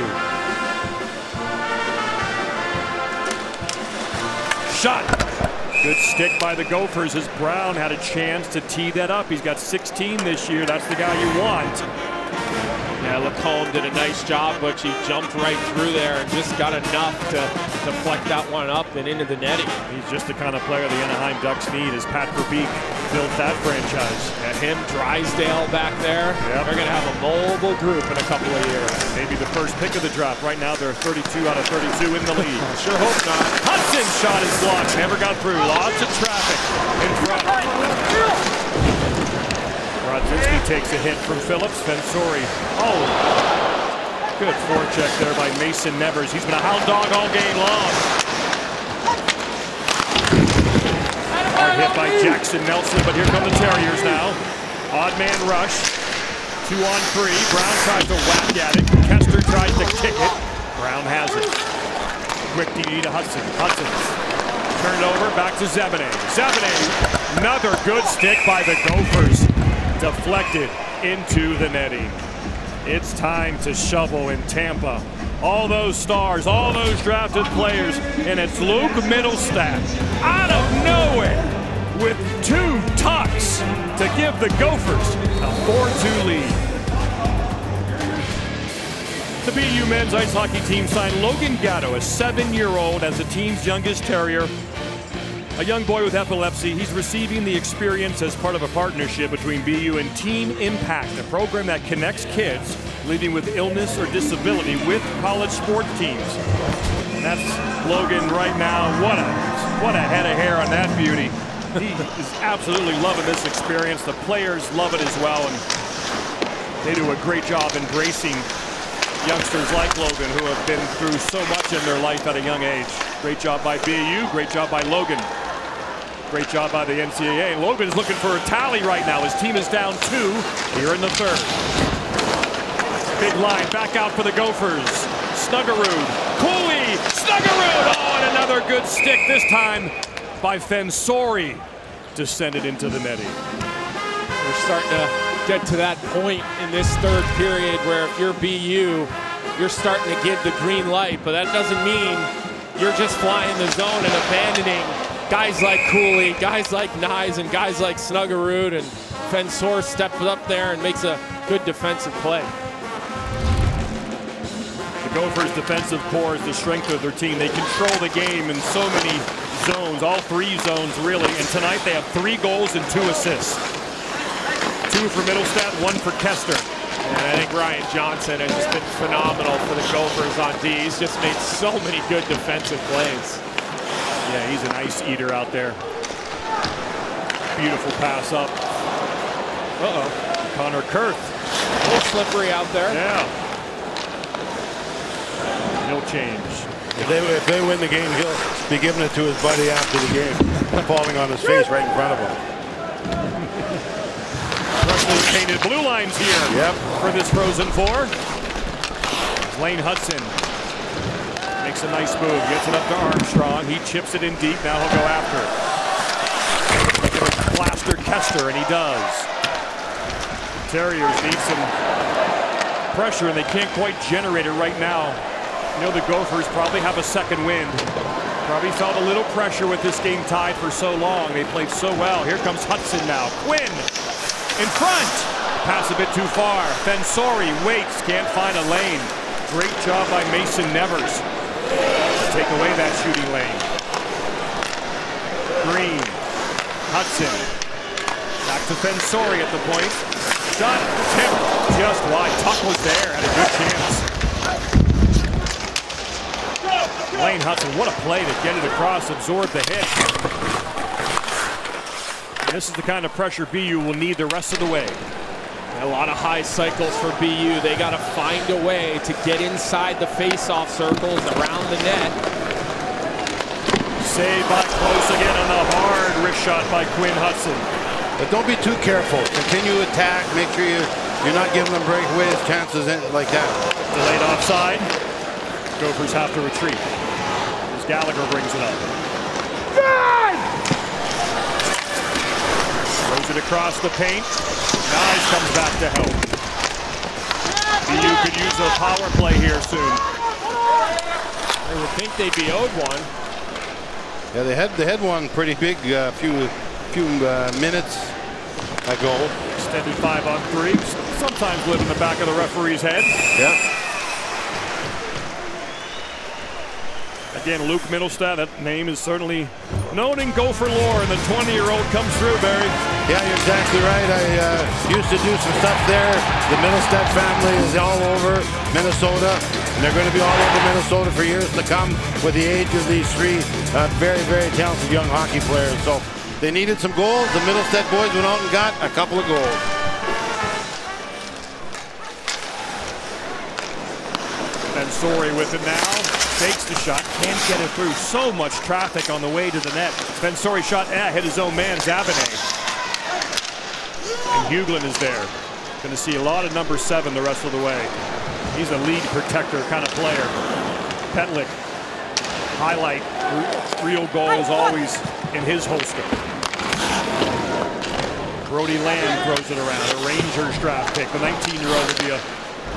Shot. Good stick by the Gophers as Brown had a chance to tee that up. He's got 16 this year. That's the guy you want. Yeah, Lacombe did a nice job, but he jumped right through there and just got enough to deflect that one up and into the netting. He's just the kind of player the Anaheim Ducks need as Pat Verbeek built that franchise. And him, Drysdale back there. Yep. They're going to have a mobile group in a couple of years. Maybe the first pick of the draft. Right now they're 32 out of 32 in the lead. Sure hope not. Hudson's shot is blocked. Never got through. Lots of traffic in front. Rodzinski takes a hit from Phillips. Fensori. Oh, good forecheck there by Mason Nevers. He's been a hound dog all game long. Hard hit by Jackson Nelson, but here come the Terriers now. Odd man rush. 2 on 3. Brown tries to whack at it. Kester tries to kick it. Brown has it. Quick DD to Hudson. Hudson turned over, back to Zebedee. Zebedee, another good stick by the Gophers. Deflected into the netting. It's time to shovel in Tampa. All those stars, all those drafted players, and it's Luke Middlestat out of nowhere with 2 tucks to give the Gophers a 4-2 lead. The BU men's ice hockey team signed Logan Gatto, a 7-year-old, as the team's youngest Terrier. A young boy with epilepsy. He's receiving the experience as part of a partnership between BU and Team Impact, a program that connects kids living with illness or disability with college sports teams. And that's Logan right now. What a head of hair on that beauty. He is absolutely loving this experience. The players love it as well, and they do a great job embracing youngsters like Logan who have been through so much in their life at a young age. Great job by BU, great job by Logan. Great job by the NCAA. Logan is looking for a tally right now. His team is down 2 here in the 3rd. Big line back out for the Gophers. Snuggerud, Cooley, Snuggerud! Oh, and another good stick this time by Fensori to send it into the netting. We're starting to get to that point in this 3rd period where if you're BU, you're starting to give the green light, but that doesn't mean you're just flying the zone and abandoning guys like Cooley, guys like Nyes, and guys like Snuggerud, and Fensor steps up there and makes a good defensive play. The Gophers' defensive core is the strength of their team. They control the game in so many zones, all 3 zones really, and tonight they have 3 goals and 2 assists. 2 for Middlestat, 1 for Kester. And I think Ryan Johnson has just been phenomenal for the Gophers on D. He's just made so many good defensive plays. Yeah, he's an ice eater out there. Beautiful pass up. Uh-oh. Connor Kurth. A little slippery out there. Yeah. No change. If they win the game, he'll be giving it to his buddy after the game, falling on his face right in front of him. Russell's painted blue lines here for this Frozen Four. Lane Hudson makes a nice move, gets it up to Armstrong. He chips it in deep. Now he'll go after it. Plaster Kester, and he does. Terriers need some pressure, and they can't quite generate it right now. You know, the Gophers probably have a second wind. Probably felt a little pressure with this game tied for so long. They played so well. Here comes Hudson now. Quinn in front. Pass a bit too far. Fensori waits, can't find a lane. Great job by Mason Nevers. Take away that shooting lane. Green. Hudson. Back to Fensori at the point. Shot, tip, just wide. Tuck was there, had a good chance. Lane Hudson, what a play to get it across, absorb the hit. And this is the kind of pressure BU will need the rest of the way. A lot of high cycles for BU. They got to find a way to get inside the face-off circles around the net. Saved by Close again on the hard wrist shot by Quinn Hudson. But don't be too careful. Continue to attack. Make sure you're not giving them breakaways, chances like that. Delayed offside. Gophers have to retreat as Gallagher brings it up. Throws it across the paint. Nyes comes back to help. BU could use a power play here soon. I would think they'd be owed one. Yeah, they had one pretty big few minutes ago. Extended 5-on-3. Sometimes live in the back of the referee's head. Yeah. Again, Luke Middlestad, that name is certainly known in Gopher lore, and the 20-year-old comes through, Barry. Yeah, you're exactly right. I used to do some stuff there. The Middlestad family is all over Minnesota, and they're going to be all over Minnesota for years to come with the age of these three very, very talented young hockey players. So they needed some goals. The Middlestad boys went out and got a couple of goals. Bensori with it now. Fakes the shot, can't get it through. So much traffic on the way to the net. Bensori shot, hit his own man, Zabinet. And Huglin is there. Going to see a lot of number 7 the rest of the way. He's a lead protector kind of player. Petlik, highlight, real goals always in his holster. Brody Lamb throws it around, a Rangers draft pick. The 19-year-old will be a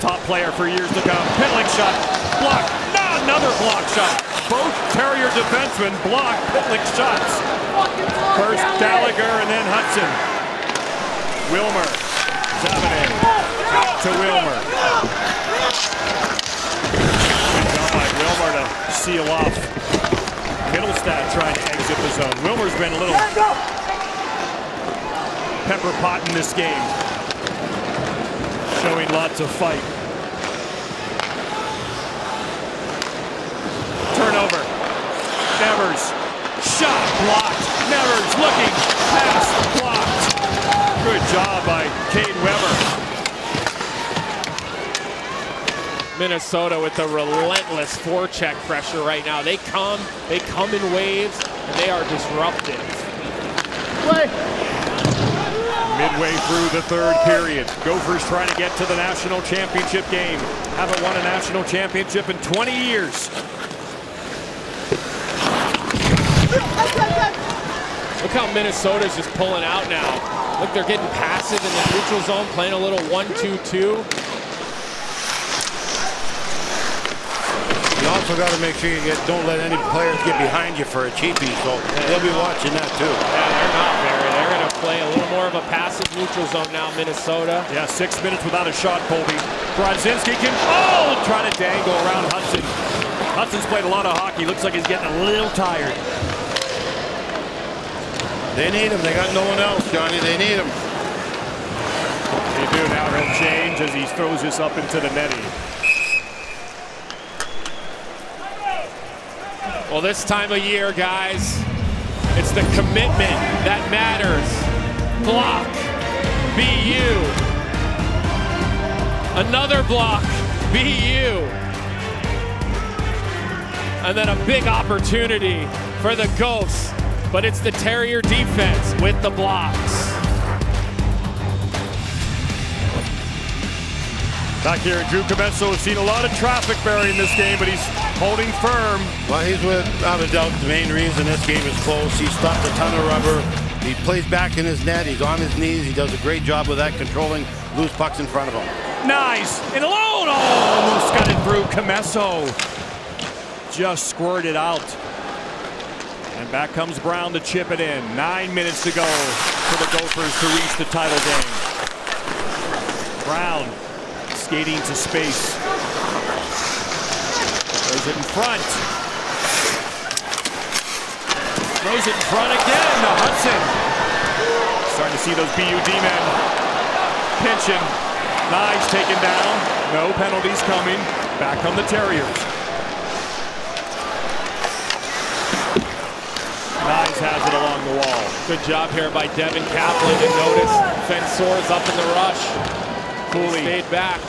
top player for years to come. Petlik shot, blocked. Another block shot. Both Terrier defensemen block Pitlick shots. First Gallagher and then Hudson. Wilmer. Zabinet. To Wilmer. Good job by Wilmer to seal off. Middlestad trying to exit the zone. Wilmer's been a little pepper pot in this game. Showing lots of fight. Turnover. Nevers. Shot blocked. Nevers looking. Pass blocked. Good job by Cade Weber. Minnesota with the relentless forecheck pressure right now. They come in waves, and they are disruptive. Midway through the third period, Gophers trying to get to the national championship game. Haven't won a national championship in 20 years. Look how Minnesota's just pulling out now. Look, they're getting passive in the neutral zone, playing a little 1-2-2. You also got to make sure don't let any players get behind you for a cheapie, so they'll be watching that too. Yeah, they're not, Barry. They're going to play a little more of a passive neutral zone now, Minnesota. Yeah, 6 minutes without a shot, Colby. Brodzinski can, try to dangle around Hudson. Hudson's played a lot of hockey. Looks like he's getting a little tired. They need him. They got no one else, Johnny. They need him. They do. Now he'll change as he throws this up into the netting. Well, this time of year, guys, it's the commitment that matters. Block. BU. Another block. BU. And then a big opportunity for the Ghosts. But it's the Terrier defense with the blocks. Back here, Drew Comesso has seen a lot of traffic, Barry, in this game, but he's holding firm. Well, he's without a doubt the main reason this game is close. He stopped a ton of rubber. He plays back in his net. He's on his knees. He does a great job with that, controlling loose pucks in front of him. Nice. And alone. Almost got it through. Comesso just squirted out. And back comes Brown to chip it in. 9 minutes to go for the Gophers to reach the title game. Brown skating to space. Throws it in front. Throws it in front again to Hudson. Starting to see those BUD men pinching. Nyes taken down. No penalties coming. Back come the Terriers. Nyes has it along the wall. Good job here by Devin Kaplan to notice Fensor's up in the rush. Cooley stayed back.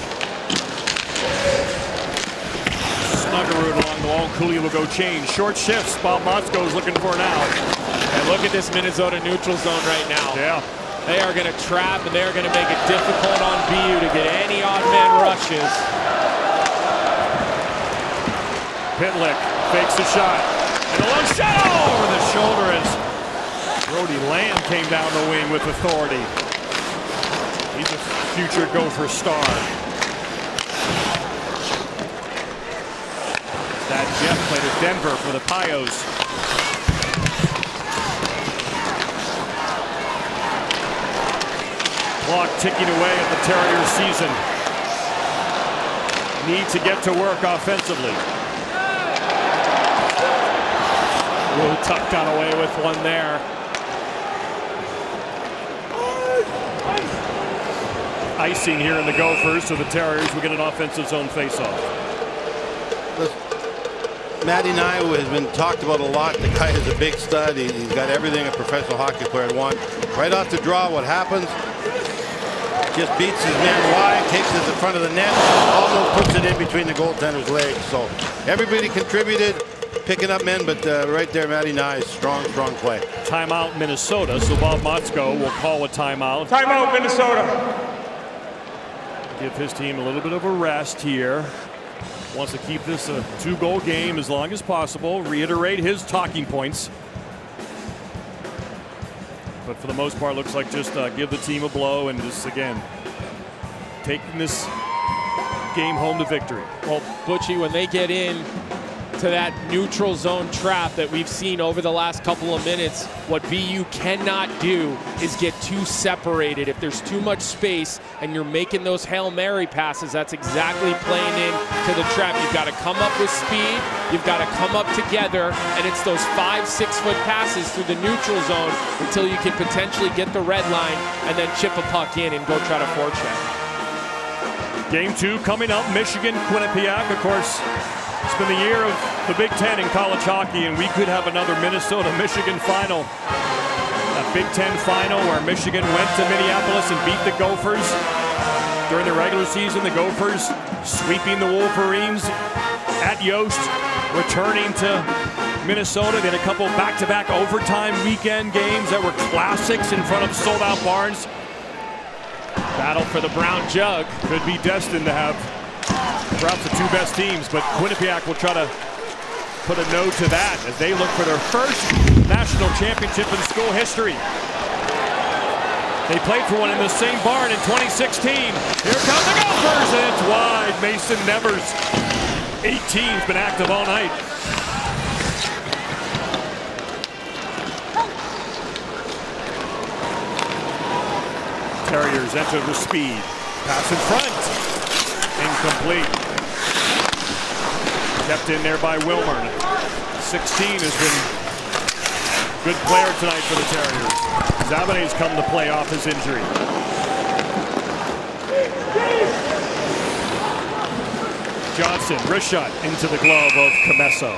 Snuggerud along the wall. Cooley will go change. Short shifts. Bob Motzko is looking for an out. And look at this Minnesota neutral zone right now. Yeah. They are going to trap, and they're going to make it difficult on BU to get any odd man rushes. Pitlick fakes the shot. And a low shot over the shoulder as Brody Lamb came down the wing with authority. He's a future Gopher star. That Jeff played at Denver for the Pios. Clock ticking away at the Terriers season. Need to get to work offensively. Ooh, Tuck got away with one there. Icing here in the Gophers, so the Terriers will get an offensive zone faceoff. Matty Nye has been talked about a lot. The guy is a big stud. He's got everything a professional hockey player would want. Right off the draw, what happens? Just beats his man wide, takes it to the front of the net, almost puts it in between the goaltender's legs. So everybody contributed, picking up men, but right there, Matty Nye, strong play. Timeout Minnesota, so Bob Motzko will call a timeout. Timeout, Minnesota. Give his team a little bit of a rest here. Wants to keep this a 2-goal game as long as possible. Reiterate his talking points. But for the most part, looks like just give the team a blow and just, again, taking this game home to victory. Well, Butchie, when they get in to that neutral zone trap that we've seen over the last couple of minutes, what BU cannot do is get too separated. If there's too much space and you're making those Hail Mary passes, that's exactly playing into the trap. You've got to come up with speed, you've got to come up together, and it's those 5-6 foot passes through the neutral zone until you can potentially get the red line and then chip a puck in and go try to forecheck. Game 2 coming up, Michigan, Quinnipiac. Of course, it's been the year of the Big Ten in college hockey, and we could have another Minnesota-Michigan final. A Big Ten final where Michigan went to Minneapolis and beat the Gophers. During the regular season, the Gophers sweeping the Wolverines at Yost, returning to Minnesota. They had a couple back-to-back overtime weekend games that were classics in front of sold-out barns. Battle for the brown jug. Could be destined to have perhaps the 2 best teams, but Quinnipiac will try to put a no to that as they look for their first national championship in school history. They played for one in the same barn in 2016. Here come the Gophers, and it's wide. Mason Nevers, 18's been active all night. Terriers enter with speed. Pass in front. Incomplete. Kept in there by Wilmer. 16 has been a good player tonight for the Terriers. Zabane's come to play off his injury. Johnson, wrist shot into the glove of Comesso.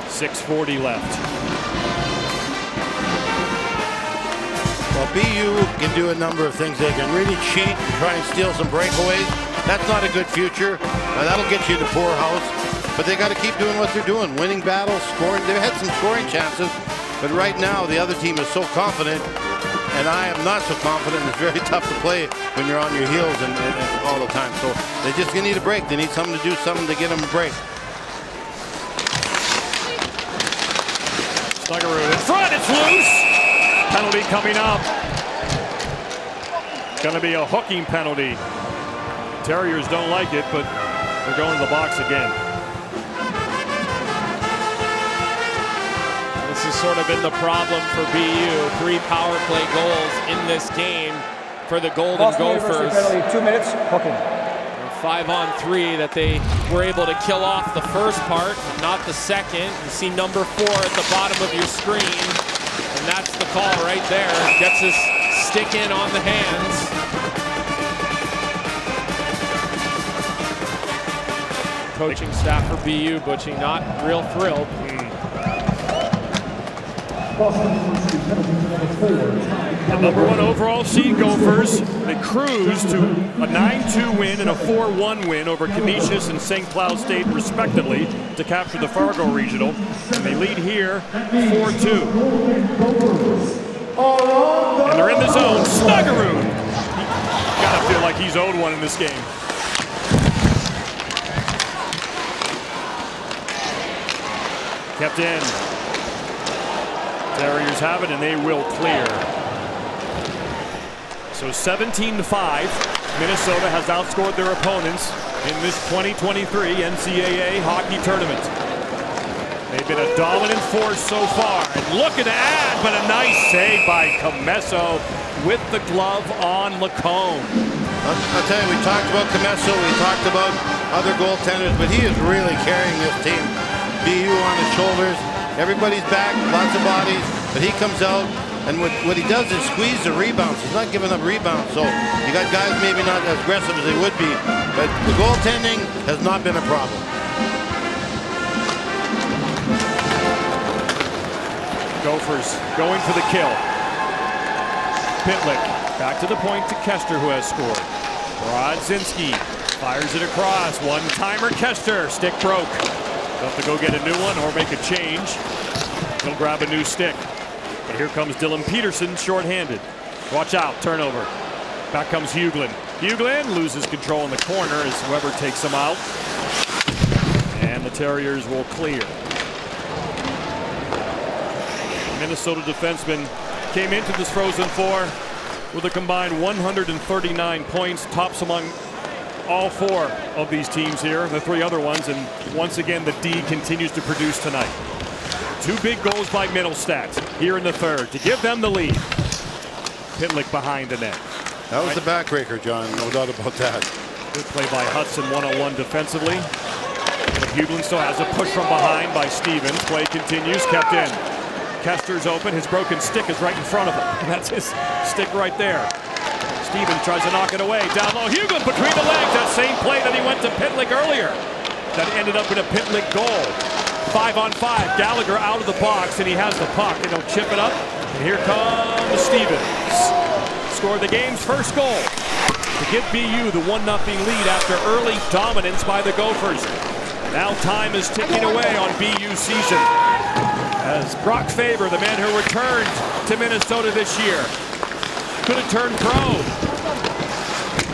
6:40 left. Well, BU can do a number of things. They can really cheat and try and steal some breakaways. That's not a good future. That'll get you to poorhouse. But they got to keep doing what they're doing, winning battles, scoring. They've had some scoring chances, but right now the other team is so confident, and I am not so confident. It's very tough to play when you're on your heels and all the time. So they just need a break. They need something to do, something to get them a break. Snuggerud in front. It's loose. Penalty coming up. Going to be a hooking penalty. Terriers don't like it, but they're going to the box again. This has sort of been the problem for BU. 3 power play goals in this game for the Golden Boston Gophers. University penalty, 2 minutes, hooking. 5-on-3 that they were able to kill off the first part, not the second. You see number 4 at the bottom of your screen, and that's the call right there. Gets his stick in on the hands. Coaching staff for BU, Butchie, not real thrilled. The #1 overall seed Gophers, they cruise to a 9-2 win and a 4-1 win over Canisius and St. Cloud State, respectively, to capture the Fargo Regional. And they lead here 4-2. And they're in the zone. Snuggerud. Gotta feel like he's owed one in this game. Kept in. Terriers have it, and they will clear. So 17-5, Minnesota has outscored their opponents in this 2023 NCAA hockey tournament. They've been a dominant force so far, and looking to add, but a nice save by Comesso with the glove on Lacombe. I'll tell you, we talked about Comesso, we talked about other goaltenders, but he is really carrying this team. BU on his shoulders, everybody's back, lots of bodies, but he comes out, and what he does is squeeze the rebounds. He's not giving up rebounds, so you got guys maybe not as aggressive as they would be, but the goaltending has not been a problem. Gophers going for the kill. Pitlick back to the point to Kester, who has scored. Brodzinski fires it across. One-timer Kester. Stick broke. They'll have to go get a new one or make a change. He'll grab a new stick. But here comes Dylan Peterson, shorthanded. Watch out, turnover. Back comes Huglin. Huglin loses control in the corner as Weber takes him out. And the Terriers will clear. Minnesota defenseman came into this Frozen Four with a combined 139 points, tops among all four of these teams here, the three other ones, and once again the D continues to produce tonight. Two big goals by Middlestat here in the third to give them the lead. Pitlick behind the net. That was the backbreaker, John, no doubt about that. Good play by Hudson, one-on-one defensively. But Huglin still has a push from behind by Stevens. Play continues, kept in. Kester's open, his broken stick is right in front of him. That's his stick right there. Stevens tries to knock it away. Down low, Huglin between the legs. That same play that he went to Pitlick earlier. That ended up in a Pitlick goal. 5-on-5, Gallagher out of the box, and he has the puck, and he'll chip it up. And here comes Stevens. Scored the game's first goal to give BU the 1-0 lead after early dominance by the Gophers. Now time is ticking away on BU season. As Brock Faber, the man who returned to Minnesota this year, could have turned pro.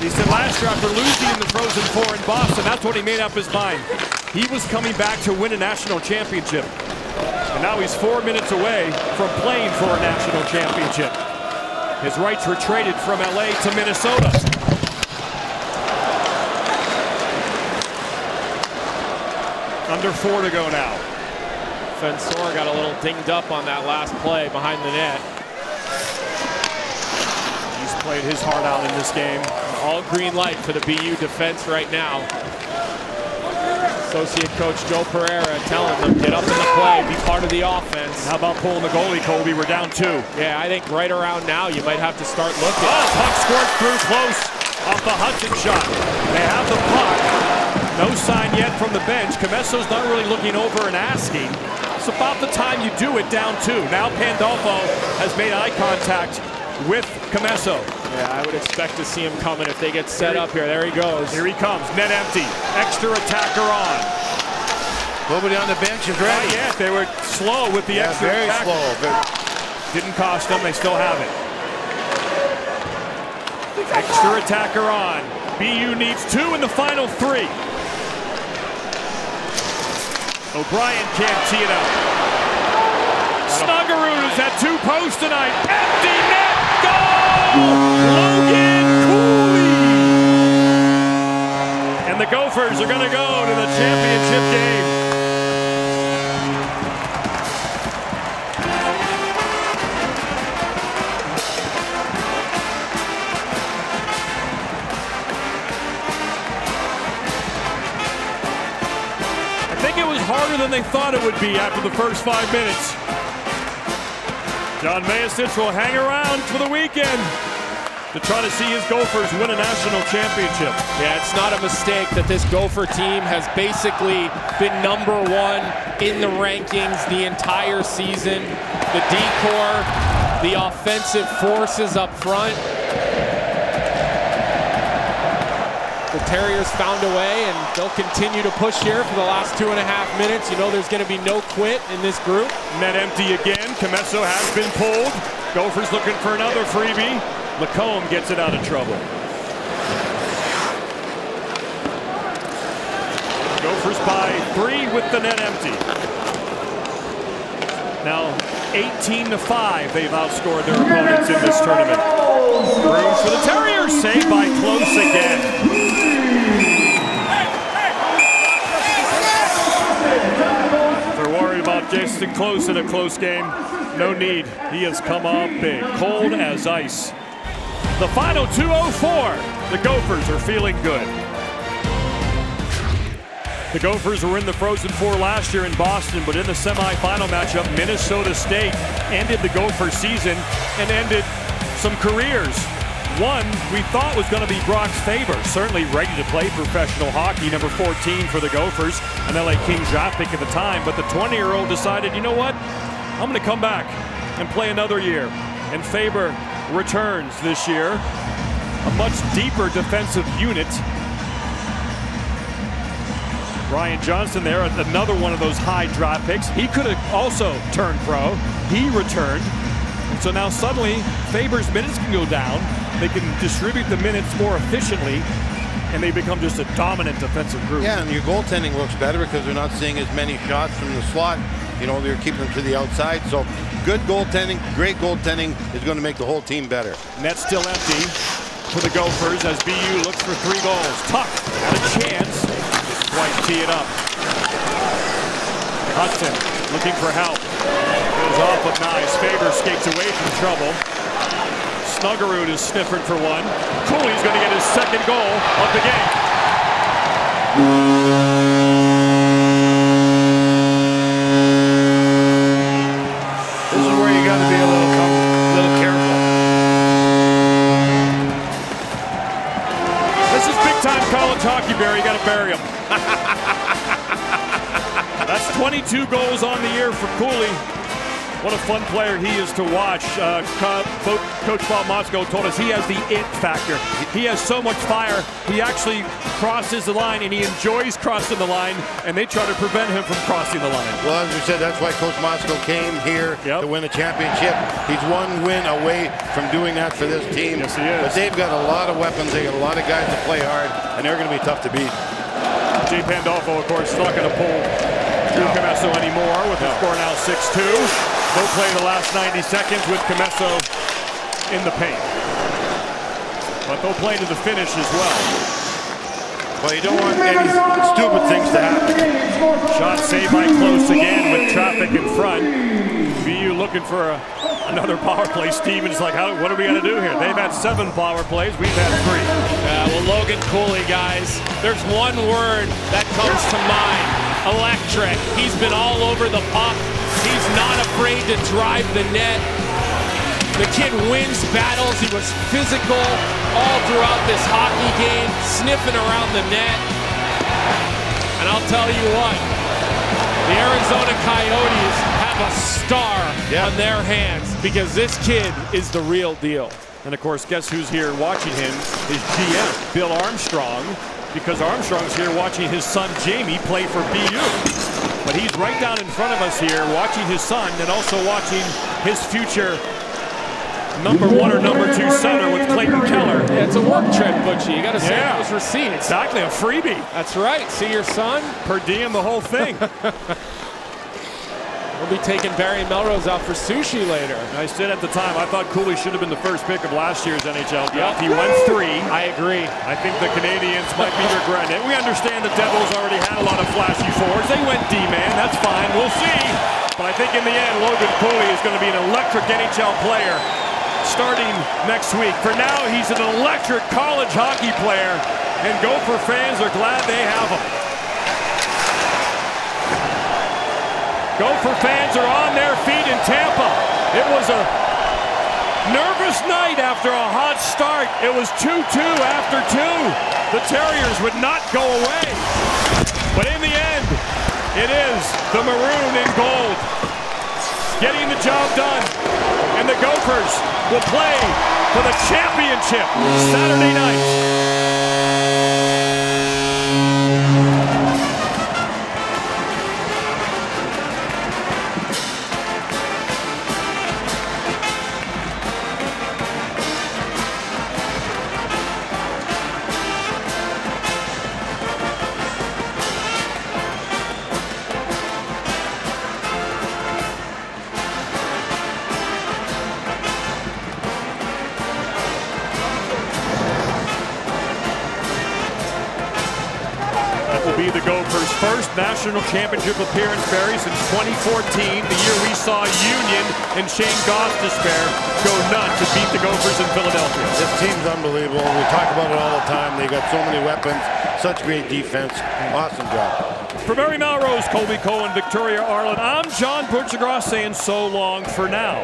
He said last year after losing in the Frozen Four in Boston, that's when he made up his mind. He was coming back to win a national championship. And now he's 4 minutes away from playing for a national championship. His rights were traded from LA to Minnesota. Under 4 to go now. Fensor got a little dinged up on that last play behind the net. He's played his heart out in this game. All green light for the BU defense right now. Associate coach Joe Pereira telling them, get up in the play, be part of the offense. How about pulling the goalie, Colby? We're down 2. Yeah, I think right around now you might have to start looking. Oh, puck scored through close off the Hudson shot. They have the puck. No sign yet from the bench. Comesso's not really looking over and asking. It's about the time you do it, down 2. Now Pandolfo has made eye contact with Comesso. Yeah, I would expect to see him coming if they get set up here. There he goes. Here he comes, net empty. Extra attacker on. Nobody on the bench is ready. Not yet. They were slow with the extra very attacker. slow. Didn't cost them. They still have it. Extra attacker on. BU needs 2 in the final 3. O'Brien can't tee it up. Snuggerud is at 2 posts tonight. Empty net goal! Logan Cooley! And the Gophers are going to go to the championship game. Harder than they thought it would be after the first 5 minutes. John Mayasich will hang around for the weekend to try to see his Gophers win a national championship. Yeah, it's not a mistake that this Gopher team has basically been #1 in the rankings the entire season. the D-core, the offensive forces up front. The Terriers found a way, and they'll continue to push here for the last 2.5 minutes. You know there's going to be no quit in this group. Net empty again. Comesso has been pulled. Gophers looking for another freebie. Lacombe gets it out of trouble. Gophers by 3 with the net empty. Now 18-5, they've outscored their opponents in this tournament. Bruce for the Terriers, saved by Close again. If they're worried about Jason Close in a close game, no need. He has come up big, cold as ice. The final 2:04. The Gophers are feeling good. The Gophers were in the Frozen Four last year in Boston, but in the semifinal matchup, Minnesota State ended the Gopher season and ended some careers. One we thought was going to be Brock's Faber, certainly ready to play professional hockey, number 14 for the Gophers, an LA Kings draft pick at the time, but the 20-year-old decided, you know what, I'm going to come back and play another year. And Faber returns this year, a much deeper defensive unit. Ryan Johnson there, another one of those high draft picks. He could have also turned pro. He returned. And so now suddenly Faber's minutes can go down. They can distribute the minutes more efficiently, and they become just a dominant defensive group. Yeah, and your goaltending looks better because they're not seeing as many shots from the slot. You know, they're keeping them to the outside. So good goaltending, great goaltending is going to make the whole team better. Net still empty for the Gophers as BU looks for 3 goals. Tuck had a chance. White tee it up. Hudson looking for help. Goes off but nice. Faber skates away from trouble. Snuggerud is sniffing for one. Cooley's going to get his second goal of the game. This is where you got to be a little careful. This is big time college hockey, Barry. You got to bury him. That's 22 goals on the year for Cooley. What a fun player he is to watch. Coach Bob Motzko told us he has the it factor. He has so much fire. He actually crosses the line, and he enjoys crossing the line, and they try to prevent him from crossing the line. Well, as we said, that's why Coach Motzko came here to win a championship. He's one win away from doing that for this team. Yes, he is. But they've got a lot of weapons. They got a lot of guys to play hard, and they're going to be tough to beat. Jay Pandolfo, of course, not going to pull Drew Comesso anymore with the score now 6-2. They'll play the last 90 seconds with Comesso in the paint. But they'll play to the finish as well. Well, you don't want any stupid things to happen. Shot saved by Close again with traffic in front. BU looking for another power play. Stevens like, what are we going to do here? They've had 7 power plays. We've had 3. Well, Logan Cooley, guys, there's one word that comes to mind. Electric. He's been all over the puck. He's not afraid to drive the net. The kid wins battles. He was physical all throughout this hockey game, sniffing around the net. And I'll tell you what, the Arizona Coyotes have a star on their hands because this kid is the real deal. And of course, guess who's here watching him? His GM, Bill Armstrong, because Armstrong's here watching his son Jamie play for BU. But he's right down in front of us here watching his son and also watching his future number 1 or number 2 center with Clayton Keller. Yeah, it's a work trip, Butchie. You got to send those receipts. Exactly, a freebie. That's right. See your son? Per diem, the whole thing. We'll be taking Barry Melrose out for sushi later. I said at the time, I thought Cooley should have been the first pick of last year's NHL draft. He went 3. I agree. I think the Canadians might be regretting it. We understand the Devils already had a lot of flashy forwards. They went D-man. That's fine. We'll see. But I think in the end, Logan Cooley is going to be an electric NHL player starting next week. For now, he's an electric college hockey player, and Gopher fans are glad they have him. Gopher fans are on their feet in Tampa. It was a nervous night after a hot start. It was 2-2 after 2. The Terriers would not go away. But in the end, it is the maroon and gold. getting the job done. And the Gophers will play for the championship Saturday night. Will be the Gophers' first national championship appearance, Barry, since 2014, the year we saw Union and Shane Gostisbehere go nuts to beat the Gophers in Philadelphia. This team's unbelievable. We talk about it all the time. They got so many weapons, such great defense. Awesome job. For Barry Melrose, Colby Cohen, Victoria Arlen, I'm John Butchergross saying so long for now.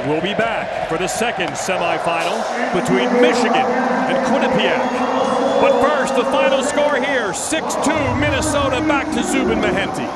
We'll be back for the second semifinal between Michigan and Quinnipiac. But first, the final score here, 6-2 Minnesota back to Zubin Mehenti.